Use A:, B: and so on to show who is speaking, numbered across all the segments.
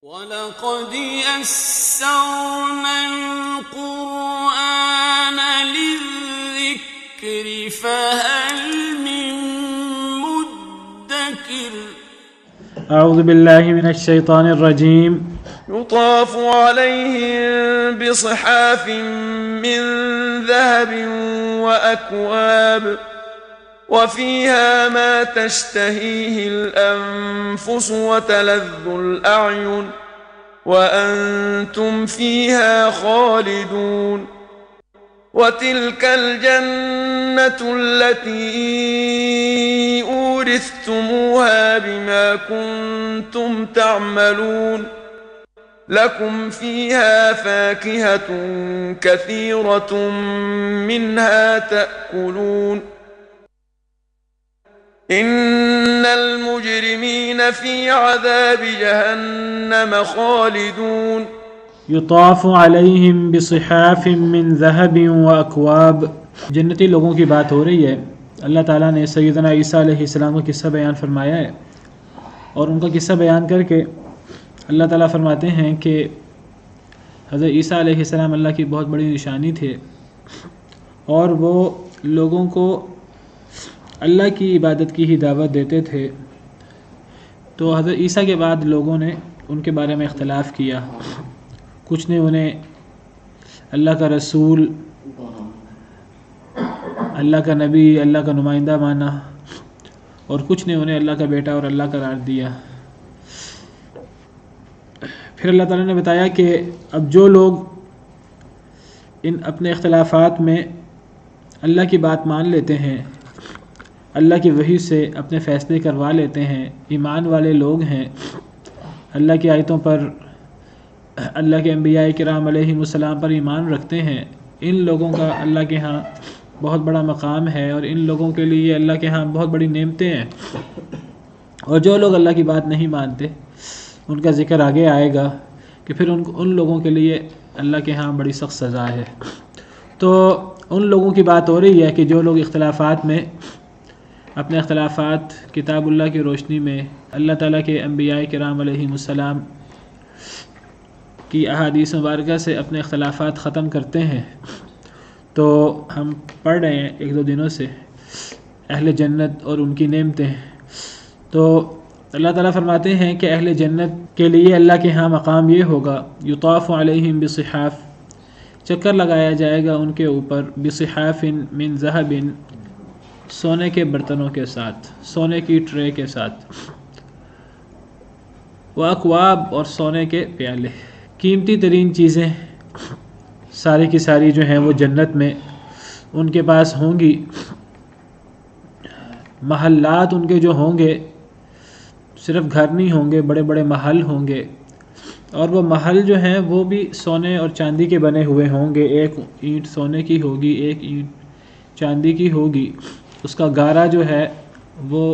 A: وَلَقَدْ يَسَّرْنَا الْقُرْآنَ لِلذِّكْرِ فَهَلْ مِن مُّدَّكِرٍ
B: اعوذ باللہ من الشیطان الرجیم
C: يطاف عليهم بصحاف من ذهب وأكواب وفيها ما تشتهيه الأنفس وتلذ الأعين وأنتم فيها خالدون وتلك الجنة التي أورثتموها بما كنتم تعملون لكم فيها فاكهة كثيرة منها تأكلون إن المجرمين في عذاب جهنم خالدون
B: یطاف علیہم بصحاف من ذہب واکواب. جنتی لوگوں کی بات ہو رہی ہے. اللہ تعالیٰ نے سیدنا عیسیٰ علیہ السلام کا قصہ بیان فرمایا ہے، اور ان کا قصہ بیان کر کے اللہ تعالیٰ فرماتے ہیں کہ حضرت عیسیٰ علیہ السلام اللہ کی بہت بڑی نشانی تھے، اور وہ لوگوں کو اللہ کی عبادت کی ہی دعوت دیتے تھے. تو حضرت عیسیٰ کے بعد لوگوں نے ان کے بارے میں اختلاف کیا. کچھ نے انہیں اللہ کا رسول، اللہ کا نبی، اللہ کا نمائندہ مانا، اور کچھ نے انہیں اللہ کا بیٹا اور اللہ قرار دیا. پھر اللہ تعالیٰ نے بتایا کہ اب جو لوگ ان اپنے اختلافات میں اللہ کی بات مان لیتے ہیں، اللہ کی وحی سے اپنے فیصلے کروا لیتے ہیں، ایمان والے لوگ ہیں، اللہ کی آیتوں پر، اللہ کے انبیاء کرام علیہ السلام پر ایمان رکھتے ہیں، ان لوگوں کا اللہ کے ہاں بہت بڑا مقام ہے، اور ان لوگوں کے لیے اللہ کے ہاں بہت بڑی نعمتیں ہیں. اور جو لوگ اللہ کی بات نہیں مانتے ان کا ذکر آگے آئے گا کہ پھر ان لوگوں کے لیے اللہ کے ہاں بڑی سخت سزا ہے. تو ان لوگوں کی بات ہو رہی ہے کہ جو لوگ اختلافات میں اپنے اختلافات کتاب اللہ کی روشنی میں اللہ تعالیٰ کے انبیاء کرام علیہ السلام کی احادیث مبارکہ سے اپنے اختلافات ختم کرتے ہیں. تو ہم پڑھ رہے ہیں ایک دو دنوں سے اہل جنت اور ان کی نعمتیں. تو اللہ تعالیٰ فرماتے ہیں کہ اہل جنت کے لیے اللہ کے ہاں مقام یہ ہوگا، یطاف علیہم بصحاف، چکر لگایا جائے گا ان کے اوپر، بصحاف من ذہب، سونے کے برتنوں کے ساتھ، سونے کی ٹرے کے ساتھ، واکواب، اور سونے کے پیالے. قیمتی ترین چیزیں ساری کی ساری جو ہیں وہ جنت میں ان کے پاس ہوں گی. محلات ان کے جو ہوں گے صرف گھر نہیں ہوں گے، بڑے بڑے محل ہوں گے، اور وہ محل جو ہیں وہ بھی سونے اور چاندی کے بنے ہوئے ہوں گے. ایک اینٹ سونے کی ہوگی، ایک اینٹ چاندی کی ہوگی. اس کا گارا جو ہے وہ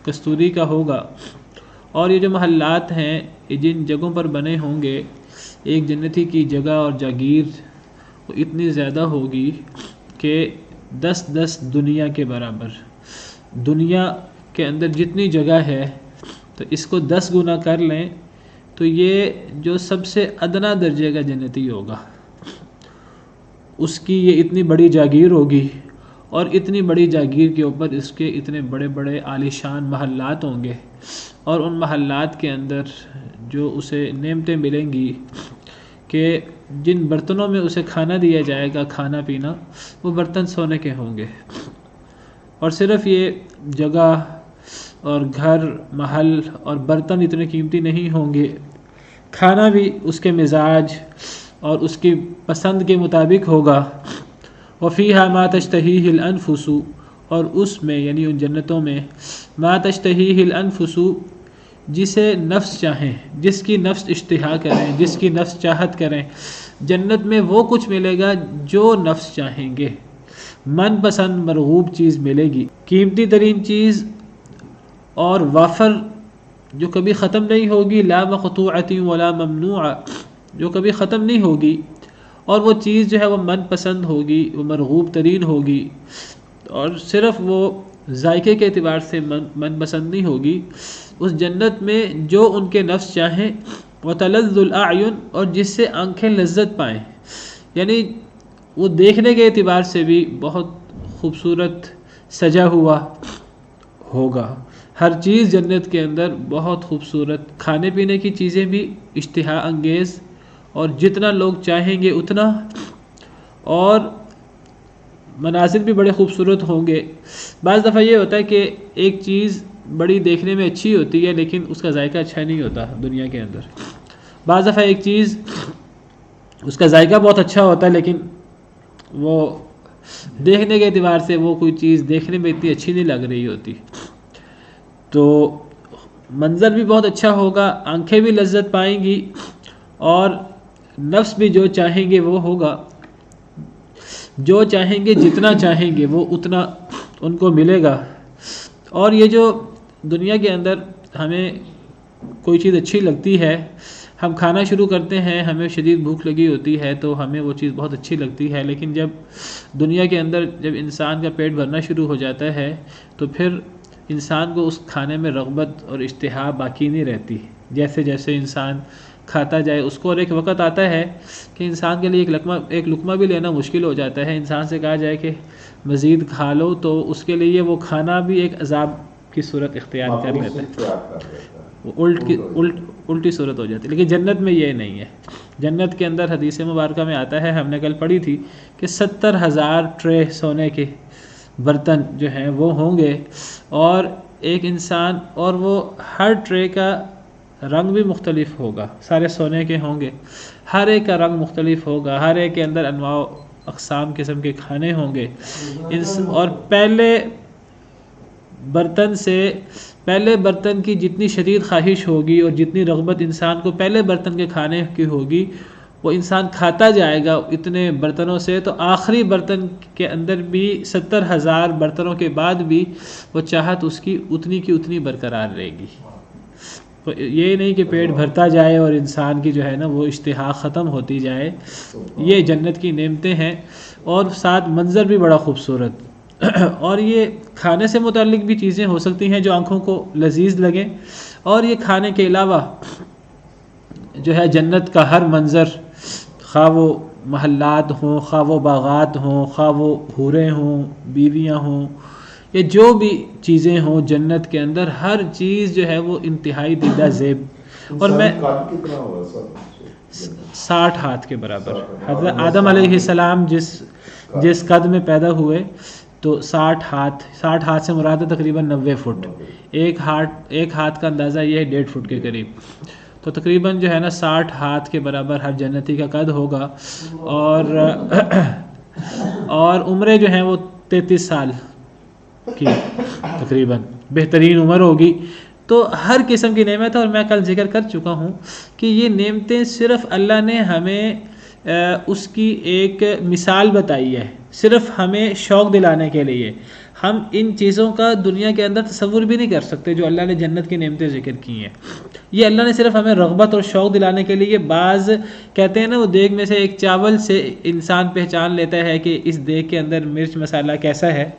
B: کستوری کا ہوگا. اور یہ جو محلات ہیں یہ جن جگہوں پر بنے ہوں گے، ایک جنتی کی جگہ اور جاگیر وہ اتنی زیادہ ہوگی کہ 10 دنیا کے برابر. دنیا کے اندر جتنی جگہ ہے تو اس کو 10 گنا کر لیں تو یہ جو سب سے ادنا درجے کا جنتی ہوگا، اس کی یہ اتنی بڑی جاگیر ہوگی، اور اتنی بڑی جاگیر کے اوپر اس کے اتنے بڑے بڑے عالیشان محلات ہوں گے. اور ان محلات کے اندر جو اسے نعمتیں ملیں گی کہ جن برتنوں میں اسے کھانا دیا جائے گا، کھانا پینا، وہ برتن سونے کے ہوں گے. اور صرف یہ جگہ اور گھر، محل اور برتن اتنے قیمتی نہیں ہوں گے، کھانا بھی اس کے مزاج اور اس کی پسند کے مطابق ہوگا. وفیہا ما تشتہیہ الانفس، اور اس میں یعنی ان جنتوں میں ما تشتہیہ الانفس، جسے نفس چاہیں، جس کی نفس اشتہا کریں، جس کی نفس چاہت کریں، جنت میں وہ کچھ ملے گا جو نفس چاہیں گے. من پسند مرغوب چیز ملے گی، قیمتی ترین چیز اور وافر، جو کبھی ختم نہیں ہوگی، لا مقطوعۃ ولا ممنوعہ، جو کبھی ختم نہیں ہوگی. اور وہ چیز جو ہے وہ من پسند ہوگی، وہ مرغوب ترین ہوگی، اور صرف وہ ذائقے کے اعتبار سے من پسند نہیں ہوگی. اس جنت میں جو ان کے نفس چاہیں وتلذ الاعین، اور جس سے آنکھیں لذت پائیں، یعنی وہ دیکھنے کے اعتبار سے بھی بہت خوبصورت سجا ہوا ہوگا. ہر چیز جنت کے اندر بہت خوبصورت، کھانے پینے کی چیزیں بھی اشتہا انگیز، اور جتنا لوگ چاہیں گے اتنا، اور مناظر بھی بڑے خوبصورت ہوں گے. بعض دفعہ یہ ہوتا ہے کہ ایک چیز بڑی دیکھنے میں اچھی ہوتی ہے لیکن اس کا ذائقہ اچھا نہیں ہوتا دنیا کے اندر. بعض دفعہ ایک چیز اس کا ذائقہ بہت اچھا ہوتا ہے لیکن وہ دیکھنے کے اعتبار سے وہ کوئی چیز دیکھنے میں اتنی اچھی نہیں لگ رہی ہوتی. تو منظر بھی بہت اچھا ہوگا، آنکھیں بھی لذت پائیں گی، اور نفس بھی جو چاہیں گے وہ ہوگا. جو چاہیں گے، جتنا چاہیں گے وہ اتنا ان کو ملے گا. اور یہ جو دنیا کے اندر ہمیں کوئی چیز اچھی لگتی ہے، ہم کھانا شروع کرتے ہیں، ہمیں شدید بھوک لگی ہوتی ہے تو ہمیں وہ چیز بہت اچھی لگتی ہے، لیکن جب دنیا کے اندر جب انسان کا پیٹ بھرنا شروع ہو جاتا ہے تو پھر انسان کو اس کھانے میں رغبت اور اشتہا باقی نہیں رہتی. جیسے جیسے انسان کھاتا جائے اس کو، اور ایک وقت آتا ہے کہ انسان کے لیے ایک لقمہ بھی لینا مشکل ہو جاتا ہے. انسان سے کہا جائے کہ مزید کھا لو تو اس کے لیے وہ کھانا بھی ایک عذاب کی صورت اختیار کر لیتا ہے، وہ الٹی صورت ہو جاتی ہے. لیکن جنت میں یہ نہیں ہے. جنت کے اندر حدیث مبارکہ میں آتا ہے، ہم نے کل پڑھی تھی کہ 70,000 ٹرے سونے کے برتن جو ہیں وہ ہوں گے، اور ایک انسان، اور وہ ہر ٹرے کا رنگ بھی مختلف ہوگا. سارے سونے کے ہوں گے، ہر ایک کا رنگ مختلف ہوگا، ہر ایک کے اندر انواع و اقسام قسم کے کھانے ہوں گے. اور پہلے برتن کی جتنی شدید خواہش ہوگی اور جتنی رغبت انسان کو پہلے برتن کے کھانے کی ہوگی، وہ انسان کھاتا جائے گا اتنے برتنوں سے، تو آخری برتن کے اندر بھی 70,000 برتنوں کے بعد بھی وہ چاہت اس کی اتنی برقرار رہے گی. تو یہ نہیں کہ پیٹ بھرتا جائے اور انسان کی جو ہے نا وہ اشتہا ختم ہوتی جائے. یہ جنت کی نعمتیں ہیں، اور ساتھ منظر بھی بڑا خوبصورت. اور یہ کھانے سے متعلق بھی چیزیں ہو سکتی ہیں جو آنکھوں کو لذیذ لگیں، اور یہ کھانے کے علاوہ جو ہے جنت کا ہر منظر، خواہ وہ محلات ہوں، خواہ وہ باغات ہوں، خواہ وہ حوریں ہوں، بیویاں ہوں، یہ جو بھی چیزیں ہوں جنت کے اندر، ہر چیز جو ہے وہ انتہائی دیدہ زیب. اور میں 60 ہاتھ کے برابر، حضرت آدم علیہ السلام جس قد میں پیدا ہوئے تو 60 ہاتھ سے مراد تقریباً 90 فٹ. ایک ہاتھ کا اندازہ یہ ہے 1.5 فٹ کے قریب. تو تقریباً جو ہے نا 60 ہاتھ کے برابر ہر جنتی کا قد ہوگا. اور عمریں جو ہیں وہ 33 سال کی تقریباً بہترین عمر ہوگی. تو ہر قسم کی نعمت ہے. اور میں کل ذکر کر چکا ہوں کہ یہ نعمتیں صرف اللہ نے ہمیں اس کی ایک مثال بتائی ہے، صرف ہمیں شوق دلانے کے لیے. ہم ان چیزوں کا دنیا کے اندر تصور بھی نہیں کر سکتے جو اللہ نے جنت کی نعمتیں ذکر کی ہیں. یہ اللہ نے صرف ہمیں رغبت اور شوق دلانے کے لیے. بعض کہتے ہیں نا وہ دیگ میں سے ایک چاول سے انسان پہچان لیتا ہے کہ اس دیگ کے اندر مرچ مسالہ کیسا ہے،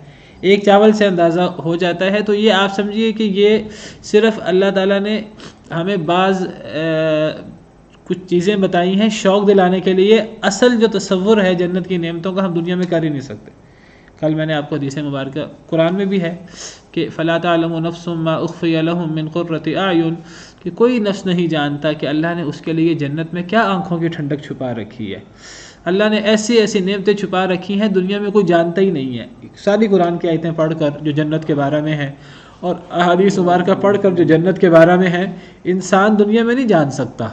B: ایک چاول سے اندازہ ہو جاتا ہے. تو یہ آپ سمجھیے کہ یہ صرف اللہ تعالیٰ نے ہمیں بعض کچھ چیزیں بتائی ہیں شوق دلانے کے لیے. اصل جو تصور ہے جنت کی نعمتوں کا ہم دنیا میں کر ہی نہیں سکتے. کل میں نے آپ کو حدیث مبارکہ قرآن میں بھی ہے کہ فَلَا تَعْلَمُ نَفْسٌ مَّا أُخْفِيَ لَهُم مِّن قُرَّةِ أَعْيُنٍ، کہ کوئی نفس نہیں جانتا کہ اللہ نے اس کے لیے جنت میں کیا آنکھوں کی ٹھنڈک چھپا رکھی ہے. اللہ نے ایسی نعمتیں چھپا رکھی ہیں دنیا میں کوئی جانتا ہی نہیں ہے. ساری قرآن کی آیتیں پڑھ کر جو جنت کے بارے میں ہیں اور احادیث مبارکہ پڑھ کر جو جنت کے بارے میں ہیں، انسان دنیا میں نہیں جان سکتا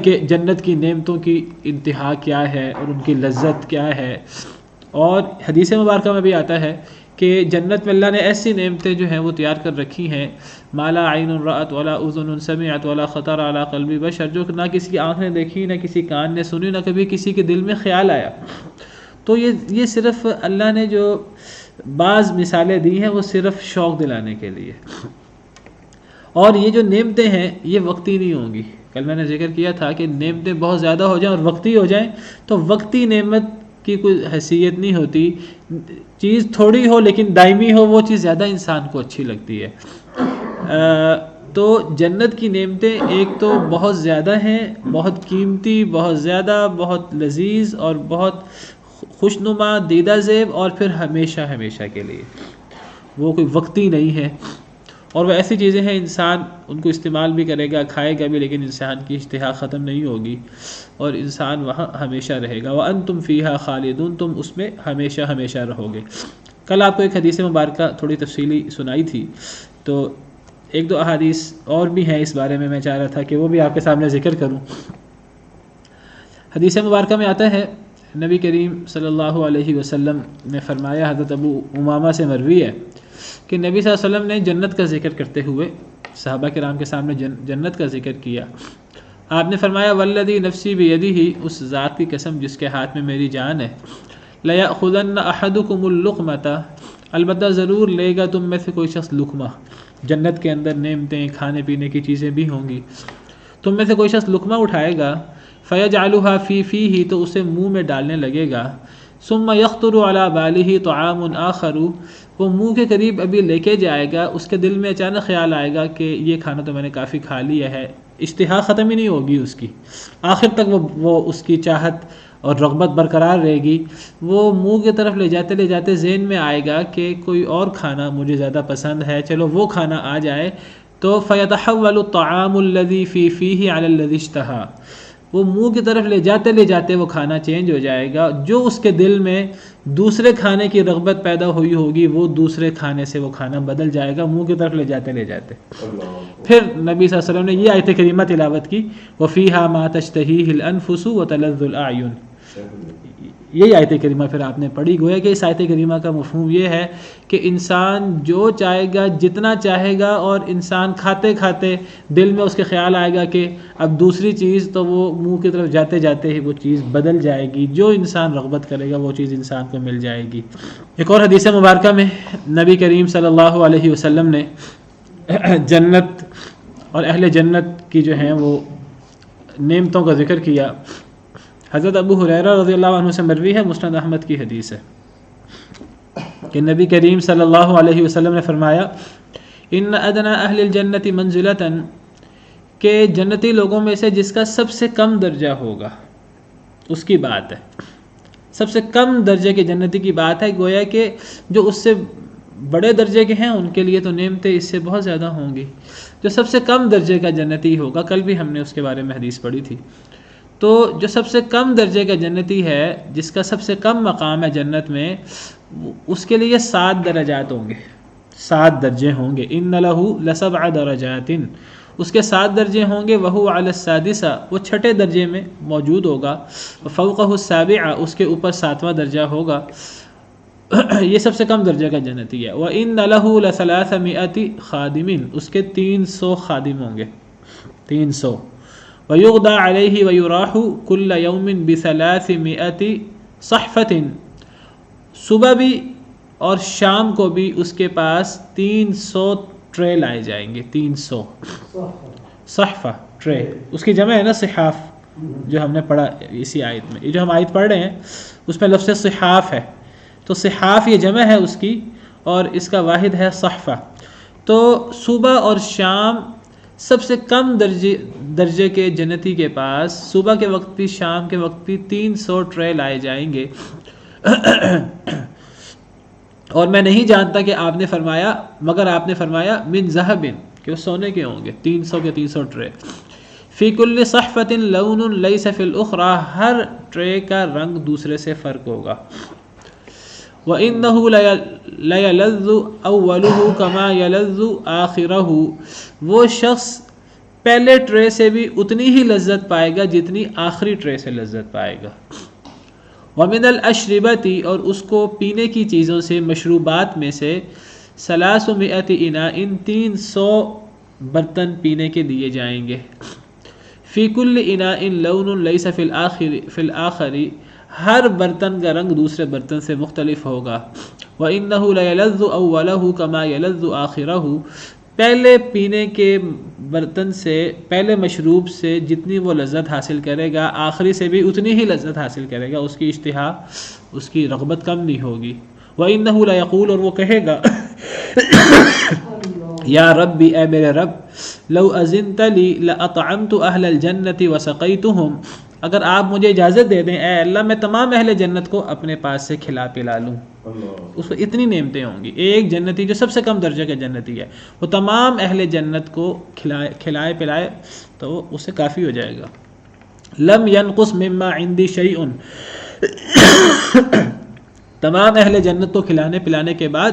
B: کہ جنت کی نعمتوں کی انتہا کیا ہے اور ان کی لذت کیا ہے. اور حدیث مبارکہ میں بھی آتا ہے کہ جنت میں اللہ نے ایسی نعمتیں جو ہیں وہ تیار کر رکھی ہیں، ما لا عین رأت ولا اذن سمعت ولا خطر علی قلب بشر، جو نہ کسی کی آنکھ نے دیکھی، نہ کسی کان نے سنی، نہ کبھی کسی کے دل میں خیال آیا. تو یہ صرف اللہ نے جو بعض مثالیں دی ہیں وہ صرف شوق دلانے کے لیے. اور یہ جو نعمتیں ہیں یہ وقتی نہیں ہوں گی. کل میں نے ذکر کیا تھا کہ نعمتیں بہت زیادہ ہو جائیں اور وقتی ہو جائیں تو وقتی نعمت کی کوئی حیثیت نہیں ہوتی. چیز تھوڑی ہو لیکن دائمی ہو وہ چیز زیادہ انسان کو اچھی لگتی ہے. تو جنت کی نعمتیں ایک تو بہت زیادہ ہیں، بہت قیمتی، بہت زیادہ، بہت لذیذ اور بہت خوشنما، دیدہ زیب، اور پھر ہمیشہ ہمیشہ کے لیے، وہ کوئی وقتی نہیں ہے، اور وہ ایسی چیزیں ہیں انسان ان کو استعمال بھی کرے گا، کھائے گا بھی، لیکن انسان کی اشتہا ختم نہیں ہوگی اور انسان وہاں ہمیشہ رہے گا۔ وَأَنْتُمْ فِيهَا خَالِدُونَ، تم اس میں ہمیشہ ہمیشہ رہو گے۔ کل آپ کو ایک حدیث مبارکہ تھوڑی تفصیلی سنائی تھی، تو ایک دو احادیث اور بھی ہیں اس بارے میں چاہ رہا تھا کہ وہ بھی آپ کے سامنے ذکر کروں۔ حدیث مبارکہ میں آتا ہے، نبی کریم صلی اللہ علیہ وسلم نے فرمایا، حضرت ابو امامہ سے مروی ہے کہ نبی صلی اللہ علیہ وسلم نے جنت کا ذکر کرتے ہوئے صحابہ کرام کے سامنے جنت کا ذکر کیا۔ آپ نے فرمایا، والذی نفسی بیدہ، اس ذات کی قسم جس کے ہاتھ میں میری جان ہے، لیأخذن احدکم اللقمۃ، البتہ ضرور لے گا تم میں سے کوئی شخص لقمہ، جنت کے اندر نعمتیں، کھانے پینے کی چیزیں بھی ہوں گی، تم میں سے کوئی شخص لقمہ اٹھائے گا، فیجعلھا فی فیہ، تو اسے منہ میں ڈالنے لگے گا، ثم یخطر علی بالہ طعام آخر، وہ منہ کے قریب ابھی لے کے جائے گا، اس کے دل میں اچانک خیال آئے گا کہ یہ کھانا تو میں نے کافی کھا لیا ہے، اشتہا ختم ہی نہیں ہوگی اس کی، آخر تک وہ اس کی چاہت اور رغبت برقرار رہے گی، وہ منہ کی طرف لے جاتے ذہن میں آئے گا کہ کوئی اور کھانا مجھے زیادہ پسند ہے، چلو وہ کھانا آ جائے، تو فیتحول الطعام الذی فی فیہ علی الذی اشتہا، وہ منہ کی طرف لے جاتے وہ کھانا چینج ہو جائے گا، جو اس کے دل میں دوسرے کھانے کی رغبت پیدا ہوئی ہوگی وہ دوسرے کھانے سے وہ کھانا بدل جائے گا، منہ کی طرف لے جاتے پھر نبی صلی اللہ علیہ وسلم نے یہ آیت کریمہ تلاوت کی، وَفِيهَا مَا تَشْتَهِيهِ الْأَنفُسُ وَتَلَذُّ الْأَعْيُنُ، یہی آیت کریمہ پھر آپ نے پڑھی۔ گویا کہ اس آیت کریمہ کا مفہوم یہ ہے کہ انسان جو چاہے گا، جتنا چاہے گا، اور انسان کھاتے کھاتے دل میں اس کے خیال آئے گا کہ اب دوسری چیز، تو وہ منہ کی طرف جاتے ہی وہ چیز بدل جائے گی، جو انسان رغبت کرے گا وہ چیز انسان کو مل جائے گی۔ ایک اور حدیث مبارکہ میں نبی کریم صلی اللہ علیہ وسلم نے جنت اور اہل جنت کی جو ہیں وہ نعمتوں کا ذکر کیا۔ حضرت ابو ہریرہ رضی اللہ عنہ سے مروی ہے، مسند احمد کی حدیث ہے کہ نبی کریم صلی اللہ علیہ وسلم نے فرمایا، ان ادنی اہل الجنت منزلۃ، کہ جنتی لوگوں میں سے جس کا سب سے کم درجہ ہوگا، اس کی بات ہے، سب سے کم درجے کے جنتی کی بات ہے، گویا کہ جو اس سے بڑے درجے کے ہیں ان کے لیے تو نعمتیں اس سے بہت زیادہ ہوں گی، جو سب سے کم درجے کا جنتی ہوگا، کل بھی ہم نے اس کے بارے میں حدیث پڑھی تھی، تو جو سب سے کم درجے کا جنتی ہے، جس کا سب سے کم مقام ہے جنت میں، اس کے لیے 7 درجات ہوں گے، 7 درجے ہوں گے، ان لہ لسبع درجات، اس کے 7 درجے ہوں گے، وہو علی السادسہ، وہ 6 درجے میں موجود ہوگا، فوقہ السابعہ، اس کے اوپر 7واں درجہ ہوگا، یہ سب سے کم درجے کا جنتی ہے۔ وَإِنَّ لَهُ لَثَلَاثَمِائَةِ خَادِمٍ، اس کے 300 خادم ہوں گے، 300۔ وَيُغْدَى عَلَيْهِ وَيُرَاحُ كُلَّ يَوْمٍ ب300 صَحْفَةٍ، صبح بھی اور شام کو بھی اس کے پاس 300 ٹرے لائے جائیں گے، 300 صحفہ ٹرے، اس کی جمع ہے نا صحاف، جو ہم نے پڑھا اسی آیت میں، یہ جو ہم آیت پڑھ رہے ہیں اس میں لفظ صحاف ہے، تو صحاف یہ جمع ہے اس کی، اور اس کا واحد ہے صحفہ۔ تو صبح اور شام سب سے کم درجے کے جنتی کے پاس صبح کے وقت بھی شام کے وقت بھی 300 ٹرے لائے جائیں گے، اور میں نہیں جانتا کہ آپ نے فرمایا، مگر آپ نے فرمایا من ذہب، کہ وہ سونے کے ہوں گے، 300 کے 300 ٹرے، فی کل صحفۃ لون لیس فی الاخری، ہر ٹرے کا رنگ دوسرے سے فرق ہوگا، وَإِنَّهُ لَيَلَذُّ أَوَّلُهُ كَمَا يَلَذُّ آخِرَهُ، وہ شخص پہلے ٹرے سے بھی اتنی ہی لذت پائے گا جتنی آخری ٹرے سے لذت پائے گا۔ وَمِنَ الْأَشْرِبَةِ، اور اس کو پینے کی چیزوں سے، مشروبات میں سے، 300 إِنَاءٍ، 300 برتن پینے کے دیے جائیں گے، فی کل إِنَاءٍ لَوْنٌ لَيْسَ فی الْآخَرِ، ہر برتن کا رنگ دوسرے برتن سے مختلف ہوگا، وَإِنَّهُ لَيَلَذُّ أَوَّلَهُ كَمَا يَلَذُّ آخِرَهُ، پہلے پینے کے برتن سے، پہلے مشروب سے جتنی وہ لذت حاصل کرے گا، آخری سے بھی اتنی ہی لذت حاصل کرے گا، اس کی اشتہا، اس کی رغبت کم نہیں ہوگی۔ وَإِنَّهُ لَيَقُولُ، اور وہ کہے گا یا ربی، اے میرے رب، لو اذنت لی لاطعمت اہل الجنۃ وسقیتہم، اگر آپ مجھے اجازت دے دیں اے اللہ میں تمام اہل جنت کو اپنے پاس سے کھلا پلا لوں. اس کو اتنی نعمتیں ہوں گی. ایک جنتی جو سب سے کم درجے کا جنتی ہے وہ تمام اہل جنت کو کھلائے پلائے تو اس سے کافی ہو جائے گا. لم ينقص مما عندي شيء، تمام اہل جنت کو کھلانے پلانے کے بعد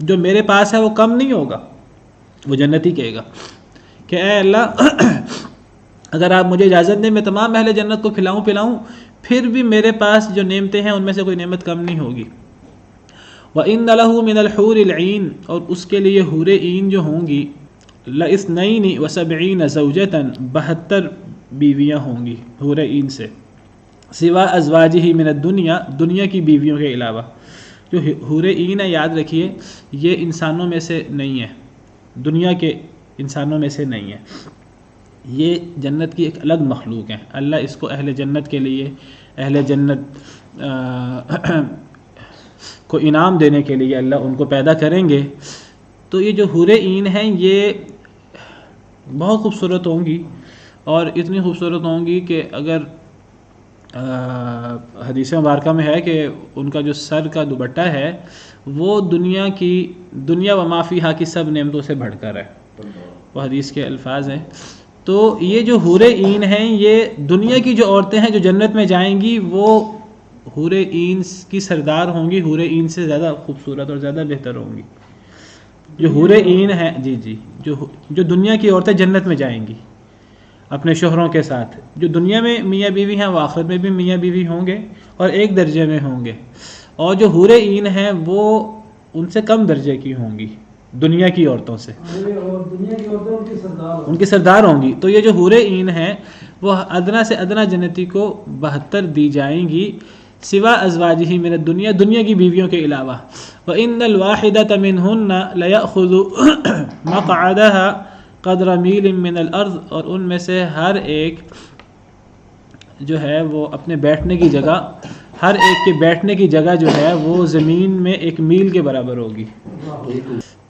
B: جو میرے پاس ہے وہ کم نہیں ہوگا. وہ جنتی کہے گا کہ اے اللہ اگر آپ مجھے اجازت دیں میں تمام اہل جنت کو کھلاؤں پلاؤں، پھر بھی میرے پاس جو نعمتیں ہیں ان میں سے کوئی نعمت کم نہیں ہوگی. وَإِنَّ لَهُ مِنَ الْحُورِ الْعِينِ، اور اس کے لیے حور عین جو ہوں گی لَإِثْنَيْنِ وَسَبْعِينَ زَوْجَةً، 72 بیویاں ہوں گی حور عین سے. سوا ازواجہ من الدنیا، دنیا کی بیویوں کے علاوہ. جو حور عین ہے یاد رکھیے یہ انسانوں میں سے نہیں ہے، دنیا کے انسانوں میں سے نہیں ہے، یہ جنت کی ایک الگ مخلوق ہے. اللہ اس کو اہل جنت کے لیے، اہل جنت کو انعام دینے کے لیے اللہ ان کو پیدا کریں گے. تو یہ جو حور عین ہیں یہ بہت خوبصورت ہوں گی، اور اتنی خوبصورت ہوں گی کہ اگر حدیث مبارکہ میں ہے کہ ان کا جو سر کا دوپٹہ ہے وہ دنیا و ما فیہا کی سب نعمتوں سے بڑھ کر ہے. وہ حدیث کے الفاظ ہیں. تو یہ جو حور عین ہیں یہ دنیا کی جو عورتیں ہیں جو جنت میں جائیں گی وہ حور عین کی سردار ہوں گی، حور عین سے زیادہ خوبصورت اور زیادہ بہتر ہوں گی. جو حور عین ہیں جی جو دنیا کی عورتیں جنت میں جائیں گی اپنے شوہروں کے ساتھ، جو دنیا میں میاں بیوی ہیں وہ آخرت میں بھی میاں بیوی ہوں گے اور ایک درجے میں ہوں گے. اور جو حور عین ہیں وہ ان سے کم درجے کی ہوں گی دنیا کی عورتوں سے، ان کی سردار ہوں گی. تو یہ جو حور عین ہیں وہ ادنا سے ادنا جنتی کو 72 دی جائیں گی سوا ازواجہ من الدنیا، دنیا کی بیویوں کے علاوہ. وَإِنَّ الْوَاحِدَةَ مِنْهُنَّ لَيَأْخُذُ مَقْعَدَهَا قدر میل من الارض، اور ان میں سے ہر ایک جو ہے وہ اپنے بیٹھنے کی جگہ، ہر ایک کے بیٹھنے کی جگہ جو ہے وہ زمین میں 1 میل کے برابر ہوگی.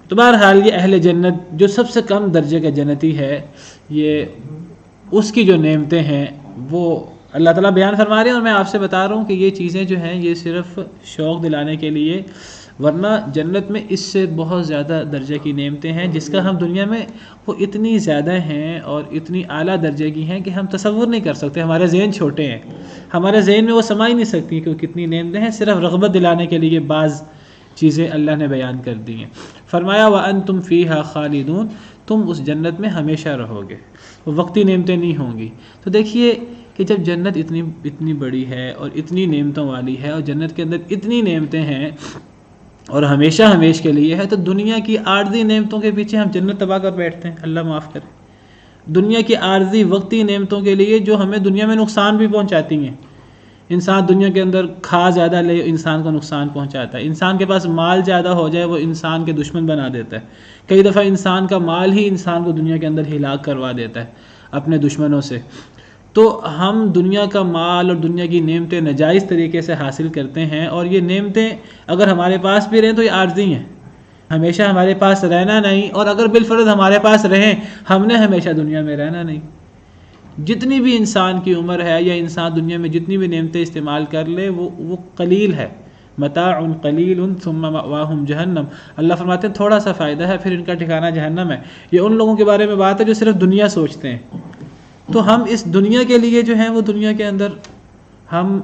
B: تو بہرحال یہ اہل جنت جو سب سے کم درجے کا جنتی ہے، یہ اس کی جو نعمتیں ہیں وہ اللہ تعالیٰ بیان فرما رہے ہیں. اور میں آپ سے بتا رہا ہوں کہ یہ چیزیں جو ہیں یہ صرف شوق دلانے کے لیے، ورنہ جنت میں اس سے بہت زیادہ درجے کی نعمتیں ہیں جس کا ہم دنیا میں وہ اتنی زیادہ ہیں اور اتنی اعلیٰ درجے کی ہیں کہ ہم تصور نہیں کر سکتے. ہمارے ذہن چھوٹے ہیں، ہمارے ذہن میں وہ سما ہی نہیں سکتی کہ وہ کتنی نعمتیں ہیں. صرف رغبت دلانے کے لیے بعض چیزیں اللہ نے بیان کر دی ہیں. فرمایا وَأَنْتُمْ فِيهَا خَالِدُونَ، تم اس جنت میں ہمیشہ رہو گے، وہ وقتی نعمتیں نہیں ہوں گی. تو دیکھیے کہ جب جنت اتنی بڑی ہے اور اتنی نعمتوں والی ہے اور جنت کے اندر اتنی نعمتیں ہیں اور ہمیشہ ہمیش کے لیے ہے، تو دنیا کی عارضی نعمتوں کے پیچھے ہم جنت تباہ کر بیٹھتے ہیں. اللہ معاف کرے. دنیا کی عارضی وقتی نعمتوں کے لیے جو ہمیں دنیا میں نقصان بھی پہنچاتی ہیں. انسان دنیا کے اندر کھا زیادہ لے انسان کو نقصان پہنچاتا ہے. انسان کے پاس مال زیادہ ہو جائے وہ انسان کے دشمن بنا دیتا ہے. کئی دفعہ انسان کا مال ہی انسان کو دنیا کے اندر ہلاک کروا دیتا ہے اپنے دشمنوں سے. تو ہم دنیا کا مال اور دنیا کی نعمتیں ناجائز طریقے سے حاصل کرتے ہیں، اور یہ نعمتیں اگر ہمارے پاس بھی رہیں تو یہ عارضی ہیں، ہمیشہ ہمارے پاس رہنا نہیں. اور اگر بالفرض ہمارے پاس رہیں ہم نے ہمیشہ دنیا میں رہنا نہیں. جتنی بھی انسان کی عمر ہے یا انسان دنیا میں جتنی بھی نعمتیں استعمال کر لے وہ قلیل ہے. متاع قلیل ثم مأواہم جہنم. اللہ فرماتے ہیں تھوڑا سا فائدہ ہے پھر ان کا ٹھکانہ جہنم ہے. یہ ان لوگوں کے بارے میں بات ہے جو صرف دنیا سوچتے ہیں. تو ہم اس دنیا کے لیے جو ہیں وہ دنیا کے اندر ہم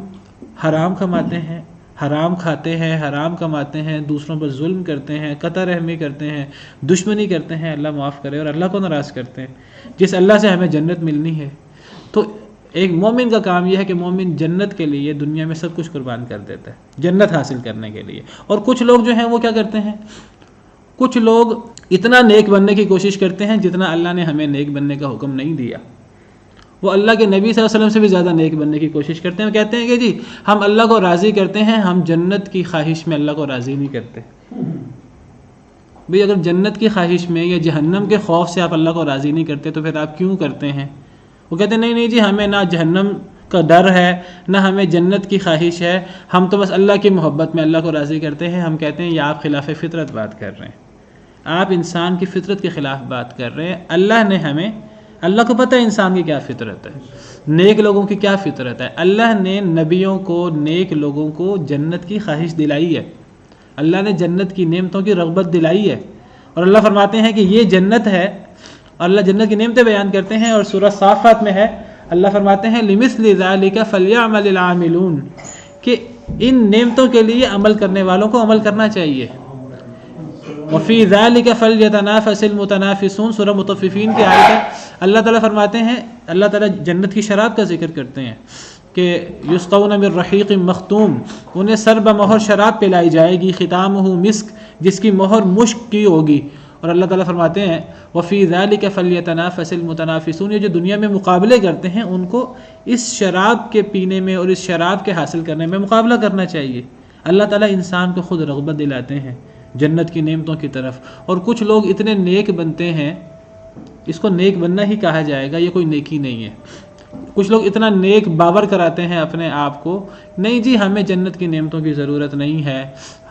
B: حرام کماتے ہیں، حرام کھاتے ہیں، حرام کماتے ہیں، دوسروں پر ظلم کرتے ہیں، قطع رحمی کرتے ہیں، دشمنی کرتے ہیں، اللہ معاف کرے، اور اللہ کو ناراض کرتے ہیں جس اللہ سے ہمیں جنت ملنی ہے. تو ایک مومن کا کام یہ ہے کہ مومن جنت کے لیے دنیا میں سب کچھ قربان کر دیتا ہے جنت حاصل کرنے کے لیے. اور کچھ لوگ جو ہیں وہ کیا کرتے ہیں، کچھ لوگ اتنا نیک بننے کی کوشش کرتے ہیں جتنا اللہ نے ہمیں نیک بننے کا حکم نہیں دیا. وہ اللہ کے نبی صلی اللہ علیہ وسلم سے بھی زیادہ نیک بننے کی کوشش کرتے ہیں. کہتے ہیں کہ جی ہم اللہ کو راضی کرتے ہیں، ہم جنت کی خواہش میں اللہ کو راضی نہیں کرتے. بھئی اگر جنت کی خواہش میں یا جہنم کے خوف سے آپ اللہ کو راضی نہیں کرتے تو پھر آپ کیوں کرتے ہیں؟ وہ کہتے ہیں نہیں جی ہمیں نہ جہنم کا ڈر ہے نہ ہمیں جنت کی خواہش ہے، ہم تو بس اللہ کی محبت میں اللہ کو راضی کرتے ہیں. ہم کہتے ہیں یہ آپ خلاف فطرت بات کر رہے ہیں. آپ انسان کی فطرت کے خلاف بات کر رہے ہیں. اللہ کو پتہ ہے انسان کی کیا فطرت ہے، نیک لوگوں کی کیا فطرت ہے. اللہ نے نبیوں کو، نیک لوگوں کو جنت کی خواہش دلائی ہے، اللہ نے جنت کی نعمتوں کی رغبت دلائی ہے. اور اللہ فرماتے ہیں کہ یہ جنت ہے، اور اللہ جنت کی نعمتیں بیان کرتے ہیں. اور سورہ صافات میں ہے، اللہ فرماتے ہیں لِمِثْلِ ذَلِكَ فَلْيَعْمَلِ الْعَامِلُونَ، کہ ان نعمتوں کے لیے عمل کرنے والوں کو عمل کرنا چاہیے. وَفِي ذَلِكَ فَلْيَتَنَافَسِ الْمُتَنَافِسُونَ، سورہ مطففین کی آیت ہے. اللہ تعالیٰ فرماتے ہیں، اللہ تعالیٰ جنت کی شراب کا ذکر کرتے ہیں کہ یسقون من رحیق مختوم، انہیں سر بمہر شراب پلائی جائے گی، ختامہ مسک، جس کی مہر مشک کی ہوگی. اور اللہ تعالیٰ فرماتے ہیں وَفِي ذَلِكَ فَلْيَتَنَافَسِ الْمُتَنَافِسُونَ، یہ جو دنیا میں مقابلے کرتے ہیں ان کو اس شراب کے پینے میں اور اس شراب کے حاصل کرنے میں مقابلہ کرنا چاہیے. اللہ تعالیٰ انسان کو خود رغبت دلاتے ہیں جنت کی نعمتوں کی طرف. اور کچھ لوگ اتنے نیک بنتے ہیں، اس کو نیک بننا ہی کہا جائے گا، یہ کوئی نیکی نہیں ہے. کچھ لوگ اتنا نیک باور کراتے ہیں اپنے آپ کو، نہیں جی ہمیں جنت کی نعمتوں کی ضرورت نہیں ہے،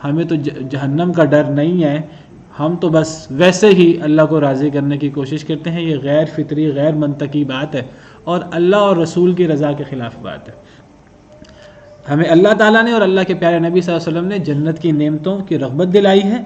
B: ہمیں تو جہنم کا ڈر نہیں ہے، ہم تو بس ویسے ہی اللہ کو راضی کرنے کی کوشش کرتے ہیں. یہ غیر فطری، غیر منطقی بات ہے اور اللہ اور رسول کی رضا کے خلاف بات ہے. ہمیں اللہ تعالیٰ نے اور اللہ کے پیارے نبی صلی اللہ علیہ وسلم نے جنت کی نعمتوں کی رغبت دلائی ہے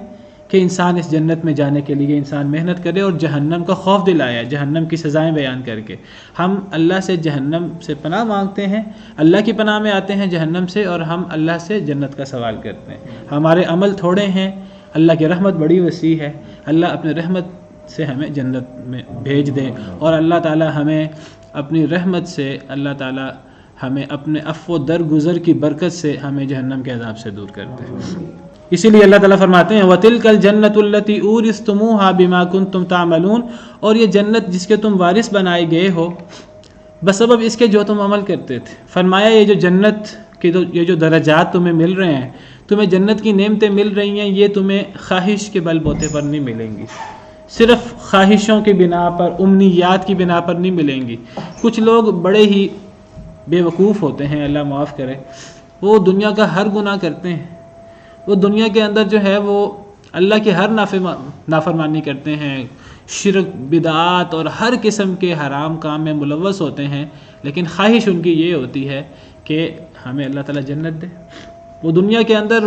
B: کہ انسان اس جنت میں جانے کے لیے انسان محنت کرے، اور جہنم کا خوف دلایا، جہنم کی سزائیں بیان کر کے. ہم اللہ سے جہنم سے پناہ مانگتے ہیں، اللہ کی پناہ میں آتے ہیں جہنم سے، اور ہم اللہ سے جنت کا سوال کرتے ہیں. ہمارے عمل تھوڑے ہیں، اللہ کی رحمت بڑی وسیع ہے، اللہ اپنے رحمت سے ہمیں جنت میں بھیج دے. اور اللہ تعالیٰ ہمیں اپنی رحمت سے، اللہ تعالیٰ ہمیں اپنے عفو درگزر کی برکت سے ہمیں جہنم کے عذاب سے دور کر دے. اسی لیے اللہ تعالیٰ فرماتے ہیں وَتِلْكَ الْجَنَّةُ الَّتِي أُورِثْتُمُوهَا بِمَا كُنْتُمْ تَعْمَلُونَ، اور یہ جنت جس کے تم وارث بنائے گئے ہو بسبب اس کے جو تم عمل کرتے تھے. فرمایا یہ جو جنت کے یہ جو درجات تمہیں مل رہے ہیں، تمہیں جنت کی نعمتیں مل رہی ہیں، یہ تمہیں خواہش کے بل بوتے پر نہیں ملیں گی، صرف خواہشوں کی بنا پر، امنیات کی بنا پر نہیں ملیں گی. کچھ لوگ بڑے ہی بے وقوف ہوتے ہیں، اللہ معاف کرے، وہ دنیا کا ہر گناہ کرتے ہیں، وہ دنیا کے اندر جو ہے وہ اللہ کے ہر نافرمانی کرتے ہیں، شرک، بدعات اور ہر قسم کے حرام کام میں ملوث ہوتے ہیں، لیکن خواہش ان کی یہ ہوتی ہے کہ ہمیں اللہ تعالیٰ جنت دے. وہ دنیا کے اندر